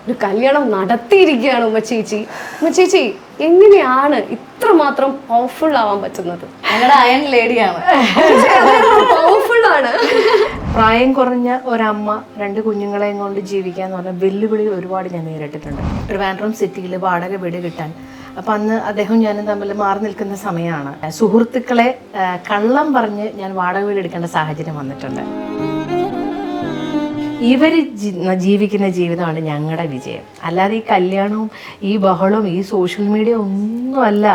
ഒരു കല്യാണം നടത്തിയിരിക്കുകയാണ് ഉമ്മച്ചേച്ചി. ഉമ്മച്ചേച്ചി എങ്ങനെയാണ് ഇത്രമാത്രം പവർഫുൾ ആവാൻ പറ്റുന്നത്? ഞങ്ങളുടെ അയൺ ലേഡിയാണ്, പവർഫുൾ ആണ്. പ്രായം കുറഞ്ഞ ഒരമ്മ 2 കുഞ്ഞുങ്ങളെയും കൊണ്ട് ജീവിക്കുക എന്ന് പറഞ്ഞാൽ വെല്ലുവിളി ഒരുപാട് ഞാൻ നേരിട്ടിട്ടുണ്ട്. ട്രിവാൻഡ്രം സിറ്റിയിൽ വാടക വീട് കിട്ടാൻ. അപ്പം അന്ന് അദ്ദേഹം ഞാനും തമ്മിൽ മാറി നിൽക്കുന്ന സമയമാണ്. സുഹൃത്തുക്കളെ കള്ളം പറഞ്ഞ് ഞാൻ വാടക വീട് എടുക്കേണ്ട സാഹചര്യം വന്നിട്ടുണ്ട്. ഇവർ ജീവിക്കുന്ന ജീവിതമാണ് ഞങ്ങളുടെ വിജയം. അല്ലാതെ ഈ കല്യാണവും ഈ ബഹളവും ഈ സോഷ്യൽ മീഡിയ ഒന്നുമല്ല.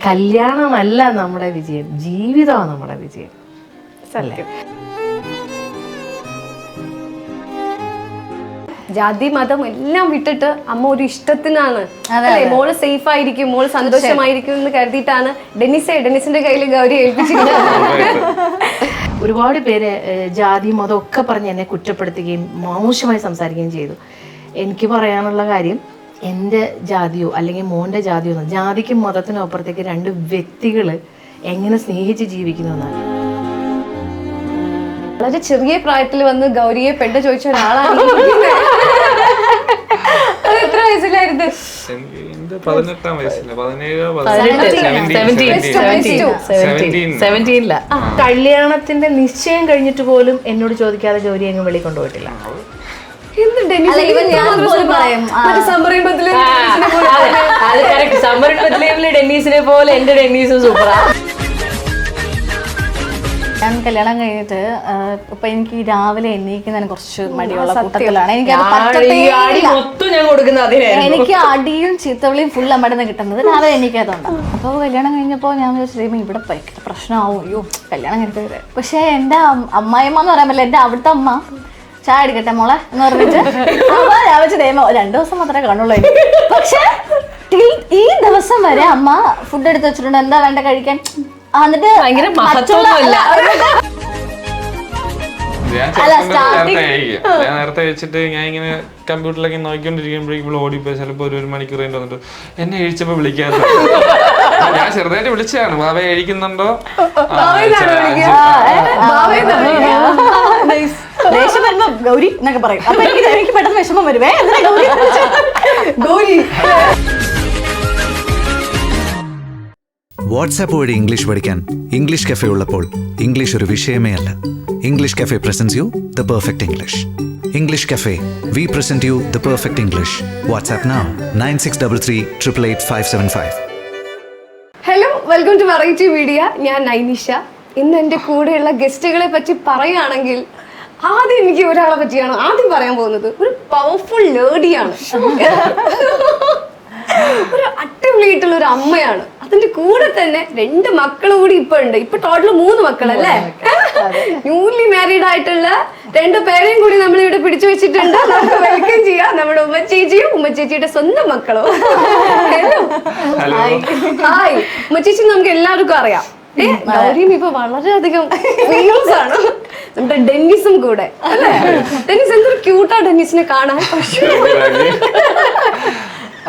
കല്യാണമല്ല നമ്മുടെ വിജയം, ജീവിതമാണ് നമ്മുടെ വിജയം. സത്യം. ജാതി മതം എല്ലാം വിട്ടിട്ട് അമ്മ ഒരു ഇഷ്ടത്തിനാണ്, മോള് സേഫ് ആയിരിക്കും, മോള് സന്തോഷമായിരിക്കും എന്ന് കരുതിയിട്ടാണ് ഡെന്നിസിന്റെ കയ്യിൽ ഗൗരി ഏൽപ്പിച്ചിരിക്കുന്നത്. ഒരുപാട് പേര് ജാതി മതം ഒക്കെ പറഞ്ഞ് എന്നെ കുറ്റപ്പെടുത്തുകയും മോശമായി സംസാരിക്കുകയും ചെയ്തു. എനിക്ക് പറയാനുള്ള കാര്യം, എൻ്റെ ജാതിയോ അല്ലെങ്കിൽ മോൻ്റെ ജാതിയോ ഒന്നും, ജാതിക്കും മതത്തിനും അപ്പുറത്തേക്ക് 2 വ്യക്തികൾ എങ്ങനെ സ്നേഹിച്ച് ജീവിക്കുന്നു എന്നാണ്. വളരെ ചെറിയ പ്രായത്തിൽ വന്ന് ഗൗരിയെ പെണ്ണ് ചോദിച്ച ഒരാളാണ്. എത്ര വയസ്സിലായിരുന്നു? 17 കല്യാണത്തിന്റെ നിശ്ചയം കഴിഞ്ഞിട്ട് പോലും എന്നോട് ചോദിക്കാതെ ജോലി എങ്ങും വെളി കൊണ്ടുപോയിട്ടില്ല. ഡെന്നീസിനെ പോലെ എന്റെ ഡെന്നീസും സൂപ്പറാ. ഞാൻ കല്യാണം കഴിഞ്ഞിട്ട് ഇപ്പൊ എനിക്ക് രാവിലെ എണീക്കുന്നതിന് കുറച്ച് മടിയുള്ള കൂട്ടത്തിലാണ്. എനിക്ക് അടിയും ചീത്തവിളിയും ഫുൾ അമ്മടുന്ന് കിട്ടുന്നത് രാവിലെ എണീക്കാത്തതുകൊണ്ടാണ്. അപ്പോൾ കല്യാണം കഴിഞ്ഞപ്പോൾ ഞാൻ വിചാരിച്ചു ഇവിടെ ഭയങ്കര പ്രശ്നമാവും, അയ്യോ കല്യാണം കഴിഞ്ഞിട്ട്. പക്ഷെ എൻ്റെ അമ്മായിമ്മ എന്ന് പറയാൻ പറ്റില്ല, എൻ്റെ അവിടുത്തെ അമ്മ ചായ അടിക്കട്ടെ മോളെ എന്ന് പറഞ്ഞിട്ട് ഞാൻ വെച്ച് ദൈവം 2 ദിവസം മാത്രമേ കാണുള്ളൂ. പക്ഷെ ഈ ദിവസം വരെ അമ്മ ഫുഡ് എടുത്ത് വെച്ചിട്ടുണ്ട്, എന്താ വേണ്ട കഴിക്കാൻ. എന്നിട്ട് ഭയങ്കര മഹത്വമൊന്നുമില്ല. ഞാൻ നേരത്തെ വെച്ചിട്ട് ഞാൻ ഇങ്ങനെ കമ്പ്യൂട്ടറിലൊക്കെ നോക്കിക്കൊണ്ടിരിക്കുമ്പോഴേക്കും ഇവിടെ ഓടിപ്പോയി ചിലപ്പോൾ 1 മണിക്കൂർ കഴിഞ്ഞ് വന്നിട്ട് എന്നെ എഴിച്ചപ്പോ വിളിക്കാത്ത. ഞാൻ ചെറുതായിട്ട് വിളിച്ചതാണ്, ബാബ എഴിക്കുന്നുണ്ടോ. ദേഷ്യം വരുമ്പോ ഗൗരി എന്നൊക്കെ പറയും. അപ്പൊ എനിക്ക് പെട്ടെന്ന് വിഷമം വരുവേ, ഗൗരി. വാട്സാപ്പ് വഴി ഇംഗ്ലീഷ് പഠിക്കാൻ ഇംഗ്ലീഷ് കഫേ ഉള്ളപ്പോൾ ഇംഗ്ലീഷ് ഒരു വിഷയമേ അല്ല. English cafe presents you the perfect English. English cafe, we present you the perfect English. WhatsApp now 9633388575. Hello, welcome to variety media. ഞാൻ നൈനിഷ. ഇന്ന് എൻ്റെ കൂടെയുള്ള ഗസ്റ്റുകളെ പറ്റി പറയുകയാണെങ്കിൽ ആദ്യം എനിക്ക് ഒരാളെ പറ്റിയാണ് ആദ്യം പറയാൻ പോകുന്നത്. ഒരു പവർഫുൾ ലേഡിയാണ്, ഒരു അടിപൊളിയായിട്ടുള്ള ഒരു അമ്മയാണ്. അതിന്റെ കൂടെ തന്നെ 2 മക്കൾ കൂടി ഇപ്പൊ ഉണ്ട്. ഇപ്പൊ ടോട്ടൽ 3 മക്കളല്ലേ? ന്യൂലി മാരീഡ് ആയിട്ടുള്ള 2 പേരെയും കൂടി നമ്മൾ ഇവിടെ പിടിച്ചു വെച്ചിട്ടുണ്ട്. നമുക്ക് വെൽക്കം ചെയ്യാം നമ്മുടെ ഉമ്മച്ചേച്ചിയും ഉമ്മച്ചേച്ചിയുടെ സ്വന്തം മക്കളും. ഹായ് ഉമ്മച്ചേച്ചി, നമുക്ക് എല്ലാവർക്കും അറിയാം ഗൗരിയും ഇപ്പൊ വളരെയധികം ഫേമസ് ആണ്. നമ്മുടെ ഡെന്നിസും കൂടെ അല്ലേ? ഡെന്നിസ് എന്തൊരു ക്യൂട്ടാ ഡെന്നിസിനെ കാണാൻ.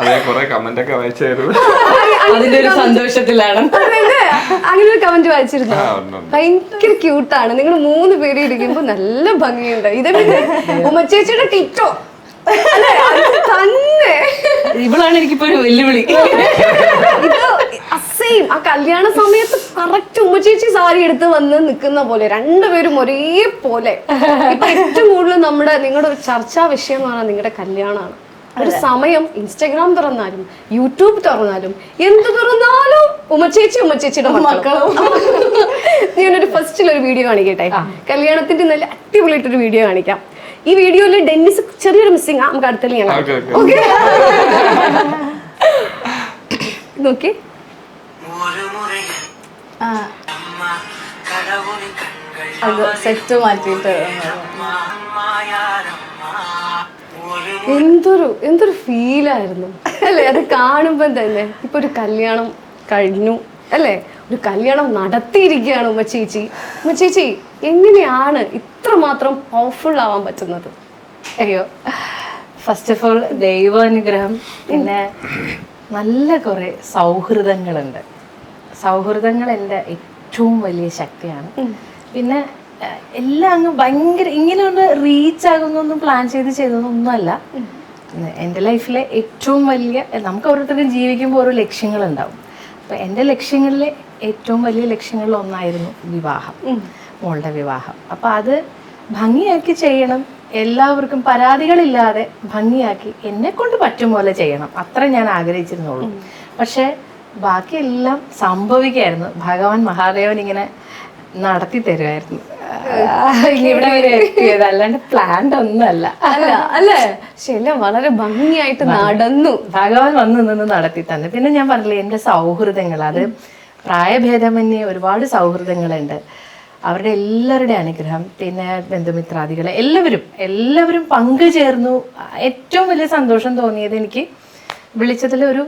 അതെ, കുറെ കമന്റ് ഒക്കെ വായിച്ചായിരുന്നു. അതിന്റെ ഒരു സന്തോഷത്തിലാണ്. അങ്ങനെ ഒരു കമന്റ് വായിച്ചിരുന്നു. ഭയങ്കര ക്യൂട്ടാണ്. നിങ്ങൾ 3 പേര് ഇരിക്കുമ്പോ നല്ല ഭംഗിയുണ്ട്. ഇത് പിന്നെ ഉമ്മച്ചേച്ചിയുടെ ടിറ്റോ തന്നെ. ഇവളാണ് എനിക്കിപ്പോ ഒരു വെല്ലുവിളി. ഇത് അസെയിം ആ കല്യാണ സമയത്ത് കറക്റ്റ് ഉമ്മച്ചേച്ചി സാരി എടുത്ത് വന്ന് നിൽക്കുന്ന പോലെ 2 പേരും ഒരേപോലെ. ഇപ്പൊ ഏറ്റവും കൂടുതൽ നിങ്ങളുടെ ഒരു ചർച്ചാ വിഷയം എന്ന് പറഞ്ഞാൽ നിങ്ങളുടെ കല്യാണമാണ്. ഒരു സമയം ഇൻസ്റ്റാഗ്രാം തുറന്നാലും യൂട്യൂബ് തുറന്നാലും എന്ത് തുറന്നാലും ഉമ്മച്ചേച്ചിയുടെ മക്കളും. ഞാനൊരു ഫസ്റ്റിലൊരു വീഡിയോ കാണിക്കട്ടെ, കല്യാണത്തിന്റെ നല്ല അടിപൊളിയായിട്ടൊരു വീഡിയോ കാണിക്കാം. ഈ വീഡിയോയിൽ ഡെന്നിസ് ചെറിയൊരു മിസ്സിംഗ് ആ, നമുക്ക് അടുത്തല്ലേ ഞാൻ ഓക്കെ നോക്കി. സെറ്റ് മാറ്റിയിട്ട് എന്തൊരു ഫീലായിരുന്നു അല്ലേ അത് കാണുമ്പോൾ തന്നെ. ഇപ്പൊ ഒരു കല്യാണം കഴിഞ്ഞു അല്ലേ, ഒരു കല്യാണം നടത്തിയിരിക്കുകയാണ് ഉമ്മച്ചേച്ചി. ഉമ്മച്ചേച്ചി എങ്ങനെയാണ് ഇത്രമാത്രം പവർഫുൾ ആവാൻ പറ്റുന്നത്? അയ്യോ, ഫസ്റ്റ് ഓഫ് ഓൾ ദൈവാനുഗ്രഹം, പിന്നെ നല്ല കുറെ സൗഹൃദങ്ങളുണ്ട്. സൗഹൃദങ്ങൾ എൻ്റെ ഏറ്റവും വലിയ ശക്തിയാണ്. പിന്നെ എല്ലാം അങ്ങ് ഭയങ്കര ഇങ്ങനെ ഒന്ന് റീച്ച് ആകുന്നൊന്നും പ്ലാൻ ചെയ്തൊന്നുമല്ല. എൻ്റെ ലൈഫിലെ ഏറ്റവും വലിയ, നമുക്ക് ഓരോരുത്തർക്കും ജീവിക്കുമ്പോൾ ഓരോ ലക്ഷ്യങ്ങളുണ്ടാവും. അപ്പോൾ എൻ്റെ ലക്ഷ്യങ്ങളിലെ ഏറ്റവും വലിയ ലക്ഷ്യങ്ങളിൽ ഒന്നായിരുന്നു വിവാഹം, മോളുടെ വിവാഹം. അപ്പോൾ അത് ഭംഗിയാക്കി ചെയ്യണം, എല്ലാവർക്കും പരാതികളില്ലാതെ ഭംഗിയാക്കി എന്നെ കൊണ്ട് പറ്റും പോലെ ചെയ്യണം, അത്ര ഞാൻ ആഗ്രഹിച്ചിരുന്നുള്ളൂ. പക്ഷേ ബാക്കിയെല്ലാം സംഭവിക്കായിരുന്നു. ഭഗവാൻ മഹാദേവൻ ഇങ്ങനെ നടത്തി തരുമായിരുന്നു. ഇവിടെ വരെ എത്തിയത് അല്ലാണ്ട് പ്ലാൻഡ് ഒന്നുമല്ല. അല്ലേ? പക്ഷെ എല്ലാം വളരെ ഭംഗിയായിട്ട് നടന്നു. ഭഗവാൻ വന്ന് നിന്ന് നടത്തി തന്നെ. പിന്നെ ഞാൻ പറഞ്ഞില്ലേ, എൻ്റെ സൗഹൃദങ്ങൾ, അത് പ്രായഭേദമന്യേ ഒരുപാട് സൗഹൃദങ്ങളുണ്ട്. അവരുടെ എല്ലാവരുടെ അനുഗ്രഹം, പിന്നെ ബന്ധുമിത്രാദികളെ എല്ലാവരും പങ്കുചേർന്നു. ഏറ്റവും വലിയ സന്തോഷം തോന്നിയത് എനിക്ക് വിളിച്ചതിൽ ഒരു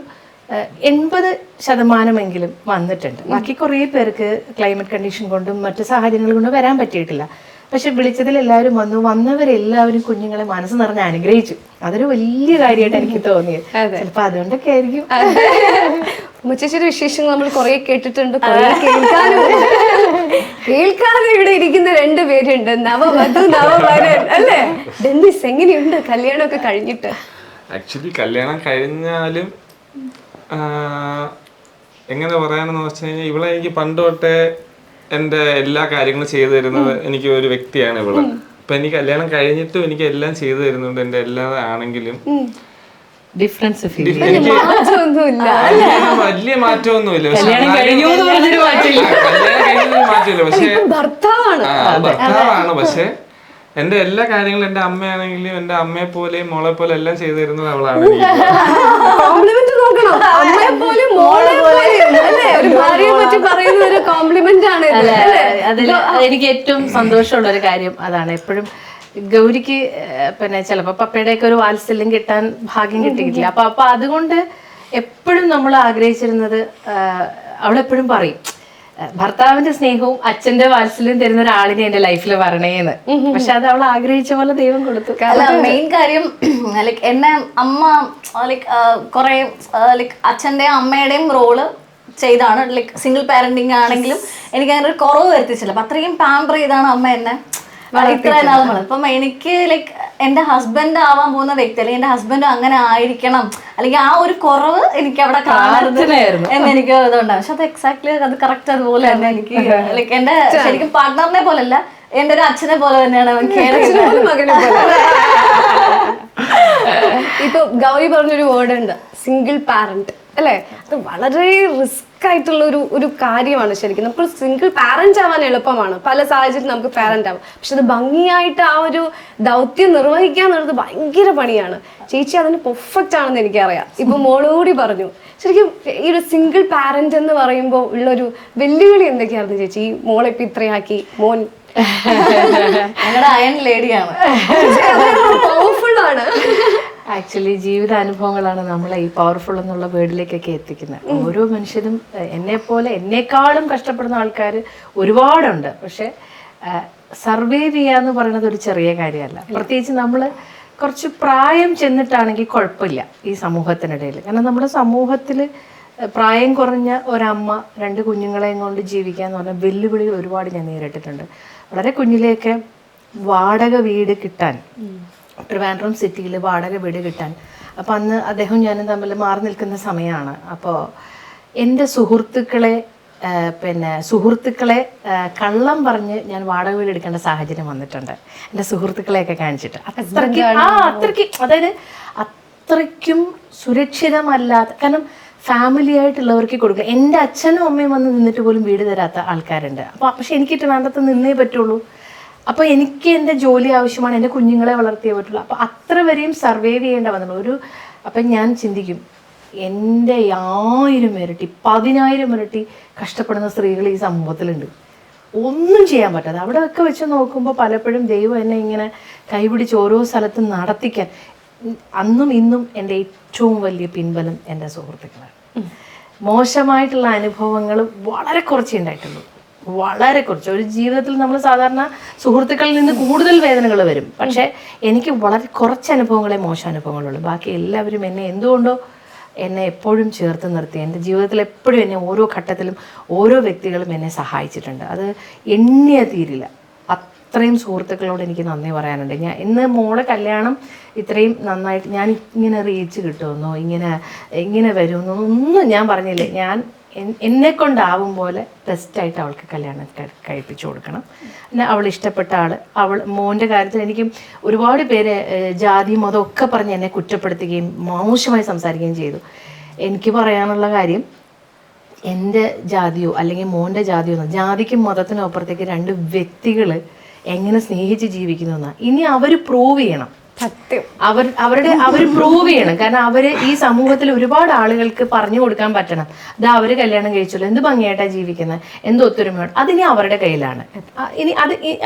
80% വന്നിട്ടുണ്ട്. ബാക്കി കുറേ പേർക്ക് ക്ലൈമറ്റ് കണ്ടീഷൻ കൊണ്ടും മറ്റു സാഹചര്യങ്ങൾ കൊണ്ടും വരാൻ പറ്റിയിട്ടില്ല. പക്ഷെ വിളിച്ചതിൽ എല്ലാവരും വന്നു. വന്നവരെല്ലാവരും കുഞ്ഞുങ്ങളെ മനസ്സ് നിറഞ്ഞ് അനുഗ്രഹിച്ചു. അതൊരു വലിയ കാര്യമായിട്ട് എനിക്ക് തോന്നിയത്. ചിലപ്പോൾ അതുകൊണ്ടൊക്കെ ആയിരിക്കും. ഉമ്മച്ചേച്ചിയുടെ വിശേഷങ്ങൾ നമ്മൾ കുറെ കേട്ടിട്ടുണ്ട്, കുറെ കേൾക്കാതെ ഇവിടെ ഇരിക്കുന്ന 2 പേരുണ്ട്, നവവധു നവവരൻ, അല്ലേ? ഡെന്നിസ്, എങ്ങനെയുണ്ട് കല്യാണമൊക്കെ കഴിഞ്ഞിട്ട്? ആക്ച്വലി കല്യാണം കഴിഞ്ഞാലും എങ്ങനെ പറയാനെന്ന് വെച്ച് കഴിഞ്ഞാൽ, ഇവളെ എനിക്ക് പണ്ട് തൊട്ടേ എൻ്റെ എല്ലാ കാര്യങ്ങളും ചെയ്തു തരുന്നത് എനിക്ക് ഒരു വ്യക്തിയാണ് ഇവള്. അപ്പൊ എനിക്ക് കല്യാണം കഴിഞ്ഞിട്ടും എനിക്ക് എല്ലാം ചെയ്തു തരുന്നുണ്ട്. എൻ്റെ എല്ലാ ആണെങ്കിലും ഡിഫറൻസ് എനിക്ക് വലിയ മാറ്റമൊന്നുമില്ല. പക്ഷെ ഭർത്താവാണ്. പക്ഷെ എന്റെ എല്ലാ കാര്യങ്ങളും എന്റെ അമ്മയാണെങ്കിലും എന്റെ അമ്മയെ പോലെയും മോളെ പോലെ എല്ലാം ചെയ്തു തരുന്നത് അവളാണ്. കോംപ്ലിമെന്റ് നോക്കണം, അമ്മയെ പോലെ മോളെ പോലെ, അല്ലേ? ഒരു ഭാര്യയെ പറ്റി പറയുന്ന ഒരു കോംപ്ലിമെന്റ് ആണ്. അതിൽ എനിക്ക് ഏറ്റവും സന്തോഷമുള്ള ഒരു കാര്യം അതാണ്. എപ്പോഴും ഗൗരിക്ക് പിന്നെ ചിലപ്പോ പപ്പയുടെയൊക്കെ ഒരു വാത്സല്യം കിട്ടാൻ ഭാഗ്യം കിട്ടിയിട്ടില്ല. അപ്പൊ അതുകൊണ്ട് എപ്പോഴും നമ്മൾ ആഗ്രഹിച്ചിരുന്നത്, അവളെപ്പോഴും പറയും ഭർത്താവിന്റെ സ്നേഹവും അച്ഛന്റെ വാത്സല്യം തരുന്ന ഒരാളിനെ എന്റെ ലൈഫിൽ വരണേന്ന്. പക്ഷെ അത് അവൾ ആഗ്രഹിച്ച പോലെ ദൈവം കൊടുത്തു. മെയിൻ കാര്യം ലൈക്ക് എന്നെ അമ്മ ലൈക്ക് കുറെ ലൈക്ക് അച്ഛന്റെയും അമ്മയുടെയും റോള് ചെയ്താണ്. ലൈക്ക് സിംഗിൾ പാരന്റിങ് ആണെങ്കിലും എനിക്ക് അങ്ങനെ ഒരു കുറവ് വരുത്തിച്ചില്ല. അപ്പൊ അത്രയും പാമ്പർ ചെയ്താണ് അമ്മ എന്നെ ഇത്രയും നാളും. അപ്പം എനിക്ക് ലൈക്ക് എന്റെ ഹസ്ബൻഡ് ആവാൻ പോകുന്ന വ്യക്തി, അല്ലെങ്കിൽ എന്റെ ഹസ്ബൻഡ് അങ്ങനെ ആയിരിക്കണം, അല്ലെങ്കിൽ ആ ഒരു കുറവ് എനിക്ക് അവിടെ കാണരുത് എന്ന് എനിക്ക് ഇതുണ്ടാവും. പക്ഷെ അത് എക്സാക്ട്ലി അത് കറക്റ്റ് അതുപോലെ തന്നെ എനിക്ക് ലൈക്ക് എന്റെ ശരിക്കും പാർട്ട്ണറിനെ പോലല്ല, എന്റെ ഒരു അച്ഛനെ പോലെ തന്നെയാണ് മകനെ പോലെ. ഇപ്പൊ ഗൗരി പറഞ്ഞൊരു വേർഡ് ഉണ്ട്, സിംഗിൾ പാരന്റ്, അല്ലേ? അത് വളരെ റിസ്ക് ആയിട്ടുള്ള ഒരു കാര്യമാണ്. ശരിക്കും നമുക്ക് സിംഗിൾ പാരന്റ് ആവാൻ എളുപ്പമാണ്, പല സാഹചര്യത്തിൽ നമുക്ക് പാരന്റ് ആവാം. പക്ഷെ അത് ഭംഗിയായിട്ട് ആ ഒരു ദൗത്യം നിർവഹിക്കുക എന്നുള്ളത് ഭയങ്കര പണിയാണ്. ചേച്ചി അതിന് പെർഫെക്റ്റ് ആണെന്ന് എനിക്കറിയാം. ഇപ്പൊ മോളോടി പറഞ്ഞു. ശരിക്കും ഈ ഒരു സിംഗിൾ പാരന്റ് എന്ന് പറയുമ്പോൾ ഉള്ളൊരു വെല്ലുവിളി എന്തൊക്കെയായിരുന്നു ചേച്ചി? ഈ മോളെ ഇപ്പൊ ഇത്രയാക്കി, മോൻ ഞങ്ങളുടെ അയൺ ലേഡിയാണ്, പവർഫുൾ ആണ്. ആക്ച്വലി ജീവിതാനുഭവങ്ങളാണ് നമ്മളെ ഈ പവർഫുൾ എന്നുള്ള വേർഡിലേക്കൊക്കെ എത്തിക്കുന്നത്. ഓരോ മനുഷ്യരും എന്നെക്കാളും കഷ്ടപ്പെടുന്ന ആൾക്കാർ ഒരുപാടുണ്ട്. പക്ഷെ സർവൈവ് ചെയ്യാന്ന് പറയുന്നത് ഒരു ചെറിയ കാര്യമല്ല. പ്രത്യേകിച്ച് നമ്മൾ കുറച്ച് പ്രായം ചെന്നിട്ടാണെങ്കിൽ കുഴപ്പമില്ല ഈ സമൂഹത്തിനിടയിൽ. കാരണം നമ്മുടെ സമൂഹത്തിൽ പ്രായം കുറഞ്ഞ ഒരമ്മ 2 കുഞ്ഞുങ്ങളെയും കൊണ്ട് ജീവിക്കുക എന്ന് പറഞ്ഞാൽ വെല്ലുവിളി ഒരുപാട് ഞാൻ നേരിട്ടിട്ടുണ്ട്. വളരെ കുഞ്ഞിലെയൊക്കെ വാടക വീട് കിട്ടാൻ, ട്രിവാൻഡ്രം സിറ്റിയിൽ വാടക വീട് കിട്ടാൻ, അപ്പോൾ അന്ന് അദ്ദേഹം ഞാനും തമ്മിൽ മാറി നിൽക്കുന്ന സമയമാണ്. അപ്പോൾ എൻ്റെ സുഹൃത്തുക്കളെ കള്ളം പറഞ്ഞ് ഞാൻ വാടക വീട് എടുക്കേണ്ട സാഹചര്യം വന്നിട്ടുണ്ട്. എൻ്റെ സുഹൃത്തുക്കളെയൊക്കെ കാണിച്ചിട്ട് അത്രയ്ക്കും അതായത് അത്രയ്ക്കും സുരക്ഷിതമല്ലാത്ത, കാരണം ഫാമിലി ആയിട്ടുള്ളവർക്ക് കൊടുക്കുക. എൻ്റെ അച്ഛനും അമ്മയും വന്ന് നിന്നിട്ട് പോലും വീട് തരാത്ത ആൾക്കാരുണ്ട്. അപ്പോൾ പക്ഷെ എനിക്ക് ട്രിവാൻഡ്രത്ത് നിന്നേ പറ്റുള്ളൂ. അപ്പോൾ എനിക്ക് എൻ്റെ ജോലി ആവശ്യമാണ്, എൻ്റെ കുഞ്ഞുങ്ങളെ വളർത്തിയേ പറ്റുള്ളൂ. അപ്പോൾ അത്ര വരെയും സർവൈവ് ചെയ്യേണ്ട വന്നുള്ളൂ. അപ്പം ഞാൻ ചിന്തിക്കും, എൻ്റെ 1000 ഇരട്ടി 10,000 ഇരട്ടി കഷ്ടപ്പെടുന്ന സ്ത്രീകൾ ഈ സമൂഹത്തിലുണ്ട്, ഒന്നും ചെയ്യാൻ പറ്റാതെ. അവിടെയൊക്കെ വെച്ച് നോക്കുമ്പോൾ പലപ്പോഴും ദൈവം എന്നെ ഇങ്ങനെ കൈപിടിച്ച് ഓരോ സ്ഥലത്തും നടത്തിക്കാൻ. അന്നും ഇന്നും എൻ്റെ ഏറ്റവും വലിയ പിൻബലം എൻ്റെ സുഹൃത്തുക്കളാണ്. മോശമായിട്ടുള്ള അനുഭവങ്ങൾ വളരെ കുറച്ചേ ഉണ്ടായിട്ടുള്ളൂ, വളരെ കുറച്ച്. ഒരു ജീവിതത്തിൽ നമ്മൾ സാധാരണ സുഹൃത്തുക്കളിൽ നിന്ന് കൂടുതൽ വേദനകൾ വരും. പക്ഷേ എനിക്ക് വളരെ കുറച്ച് അനുഭവങ്ങളെ മോശം അനുഭവങ്ങളുള്ളൂ. ബാക്കി എല്ലാവരും എന്നെ എന്തുകൊണ്ടോ എന്നെ എപ്പോഴും ചേർത്ത് നിർത്തി. എൻ്റെ ജീവിതത്തിൽ എപ്പോഴും എന്നെ ഓരോ ഘട്ടത്തിലും ഓരോ വ്യക്തികളും എന്നെ സഹായിച്ചിട്ടുണ്ട്. അത് എണ്ണിയ തീരില്ല, അത്രയും സുഹൃത്തുക്കളോട് എനിക്ക് നന്ദി പറയാനുണ്ട്. ഞാൻ ഇന്ന് മോളെ കല്യാണം ഇത്രയും നന്നായിട്ട് ഞാൻ ഇങ്ങനെ റീച്ച് കിട്ടുമെന്നോ ഇങ്ങനെ വരുമെന്നോ ഒന്നും ഞാൻ പറഞ്ഞില്ലേ. ഞാൻ എന്നെ കൊണ്ടാവും പോലെ ബെസ്റ്റായിട്ട് അവൾക്ക് കല്യാണം കഴിപ്പിച്ചു കൊടുക്കണം. പിന്നെ അവൾ ഇഷ്ടപ്പെട്ട മോൻ്റെ കാര്യത്തിൽ എനിക്ക് ഒരുപാട് പേര് ജാതി മതം ഒക്കെ പറഞ്ഞ് എന്നെ കുറ്റപ്പെടുത്തുകയും മോശമായി സംസാരിക്കുകയും ചെയ്തു. എനിക്ക് പറയാനുള്ള കാര്യം, എൻ്റെ ജാതിയോ അല്ലെങ്കിൽ മോൻ്റെ ജാതിയോ ജാതിക്കും മതത്തിനും അപ്പുറത്തേക്ക് രണ്ട് വ്യക്തികൾ എങ്ങനെ സ്നേഹിച്ച് ജീവിക്കുന്നു എന്നാണ്. ഇനി അവർ പ്രൂവ് ചെയ്യണം. സത്യം. അവർ പ്രൂവ് ചെയ്യണം. കാരണം അവർ ഈ സമൂഹത്തിൽ ഒരുപാട് ആളുകൾക്ക് പറഞ്ഞു കൊടുക്കാൻ പറ്റണം. അത് അവർ കല്യാണം കഴിച്ചല്ലോ, എന്ത് ഭംഗിയായിട്ടാണ് ജീവിക്കുന്നത്, എന്ത് ഒത്തൊരുമയാണ്, അതിനി അവരുടെ കയ്യിലാണ്. ഇനി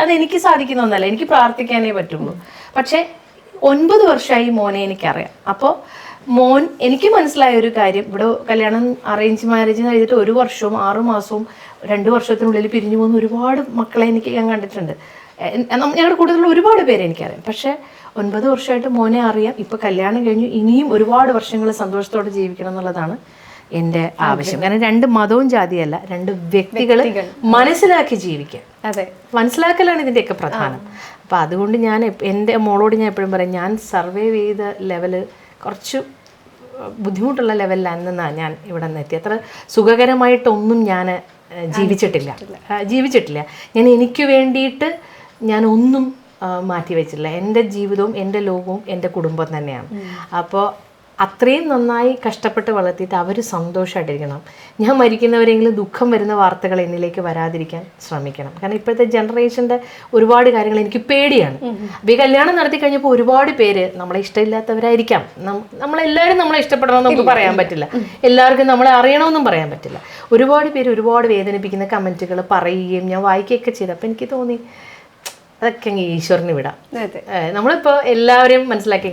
അത് എനിക്ക് സാധിക്കുന്ന ഒന്നല്ല, എനിക്ക് പ്രാർത്ഥിക്കാനേ പറ്റുള്ളൂ. പക്ഷെ 9 വർഷമായി മോനെ എനിക്കറിയാം. അപ്പോൾ എനിക്ക് മനസ്സിലായ ഒരു കാര്യം, ഇവിടെ കല്യാണം അറേഞ്ച് മാരേജ് കഴിഞ്ഞിട്ട് 1 വർഷവും 6 മാസവും 2 വർഷത്തിനുള്ളിൽ പിരിഞ്ഞു പോകുന്ന ഒരുപാട് മക്കളെ ഞാൻ കണ്ടിട്ടുണ്ട്. ഞങ്ങളുടെ കൂടുതലുള്ള ഒരുപാട് പേര് എനിക്കറിയാം. പക്ഷെ 9 വർഷമായിട്ട് മോനെ അറിയാം. ഇപ്പൊ കല്യാണം കഴിഞ്ഞു, ഇനിയും ഒരുപാട് വർഷങ്ങൾ സന്തോഷത്തോടെ ജീവിക്കണം എന്നുള്ളതാണ് എൻ്റെ ആവശ്യം. കാരണം 2 മതവും ജാതിയല്ല, 2 വ്യക്തികൾ മനസ്സിലാക്കി ജീവിക്കാൻ. അതെ, മനസ്സിലാക്കലാണ് ഇതിൻ്റെയൊക്കെ പ്രധാനം. അപ്പൊ അതുകൊണ്ട് ഞാൻ എൻ്റെ മോളോട് ഞാൻ എപ്പോഴും പറയും, ഞാൻ സർവൈവ് ചെയ്ത ലെവല് കുറച്ച് ബുദ്ധിമുട്ടുള്ള ലെവലിലാണെന്നാണ് ഞാൻ ഇവിടെ നിന്ന് എത്തി. അത്ര സുഖകരമായിട്ടൊന്നും ഞാൻ ജീവിച്ചിട്ടില്ല. ഞാൻ എനിക്ക് വേണ്ടിയിട്ട് ഞാൻ ഒന്നും മാറ്റി വെച്ചിട്ടില്ല. എൻ്റെ ജീവിതവും എൻ്റെ ലോകവും എൻ്റെ കുടുംബം തന്നെയാണ്. അപ്പോൾ അത്രയും നന്നായി കഷ്ടപ്പെട്ട് വളർത്തിയിട്ട് അവർ സന്തോഷമായിട്ടിരിക്കണം. ഞാൻ മരിക്കുന്നവരെങ്കിലും ദുഃഖം വരുന്ന വാർത്തകൾ എന്നിലേക്ക് വരാതിരിക്കാൻ ശ്രമിക്കണം. കാരണം ഇപ്പോഴത്തെ ജനറേഷൻ്റെ ഒരുപാട് കാര്യങ്ങൾ എനിക്ക് പേടിയാണ്. അപ്പോൾ ഈ കല്യാണം നടത്തി കഴിഞ്ഞപ്പോൾ ഒരുപാട് പേര് നമ്മളെ ഇഷ്ടമില്ലാത്തവരായിരിക്കാം. നമ്മളെല്ലാവരും നമ്മളെ ഇഷ്ടപ്പെടണമെന്ന് നമുക്ക് പറയാൻ പറ്റില്ല, എല്ലാവർക്കും നമ്മളെ അറിയണമെന്നും പറയാൻ പറ്റില്ല. ഒരുപാട് പേര് ഒരുപാട് വേദനിപ്പിക്കുന്ന കമൻറ്റുകൾ പറയുകയും ഞാൻ വായിക്കുകയൊക്കെ ചെയ്തു. അപ്പോൾ എനിക്ക് തോന്നി അതൊക്കെ അങ്ങ് ഈശ്വരന് വിടാം. നമ്മളിപ്പോൾ എല്ലാവരെയും മനസ്സിലാക്കി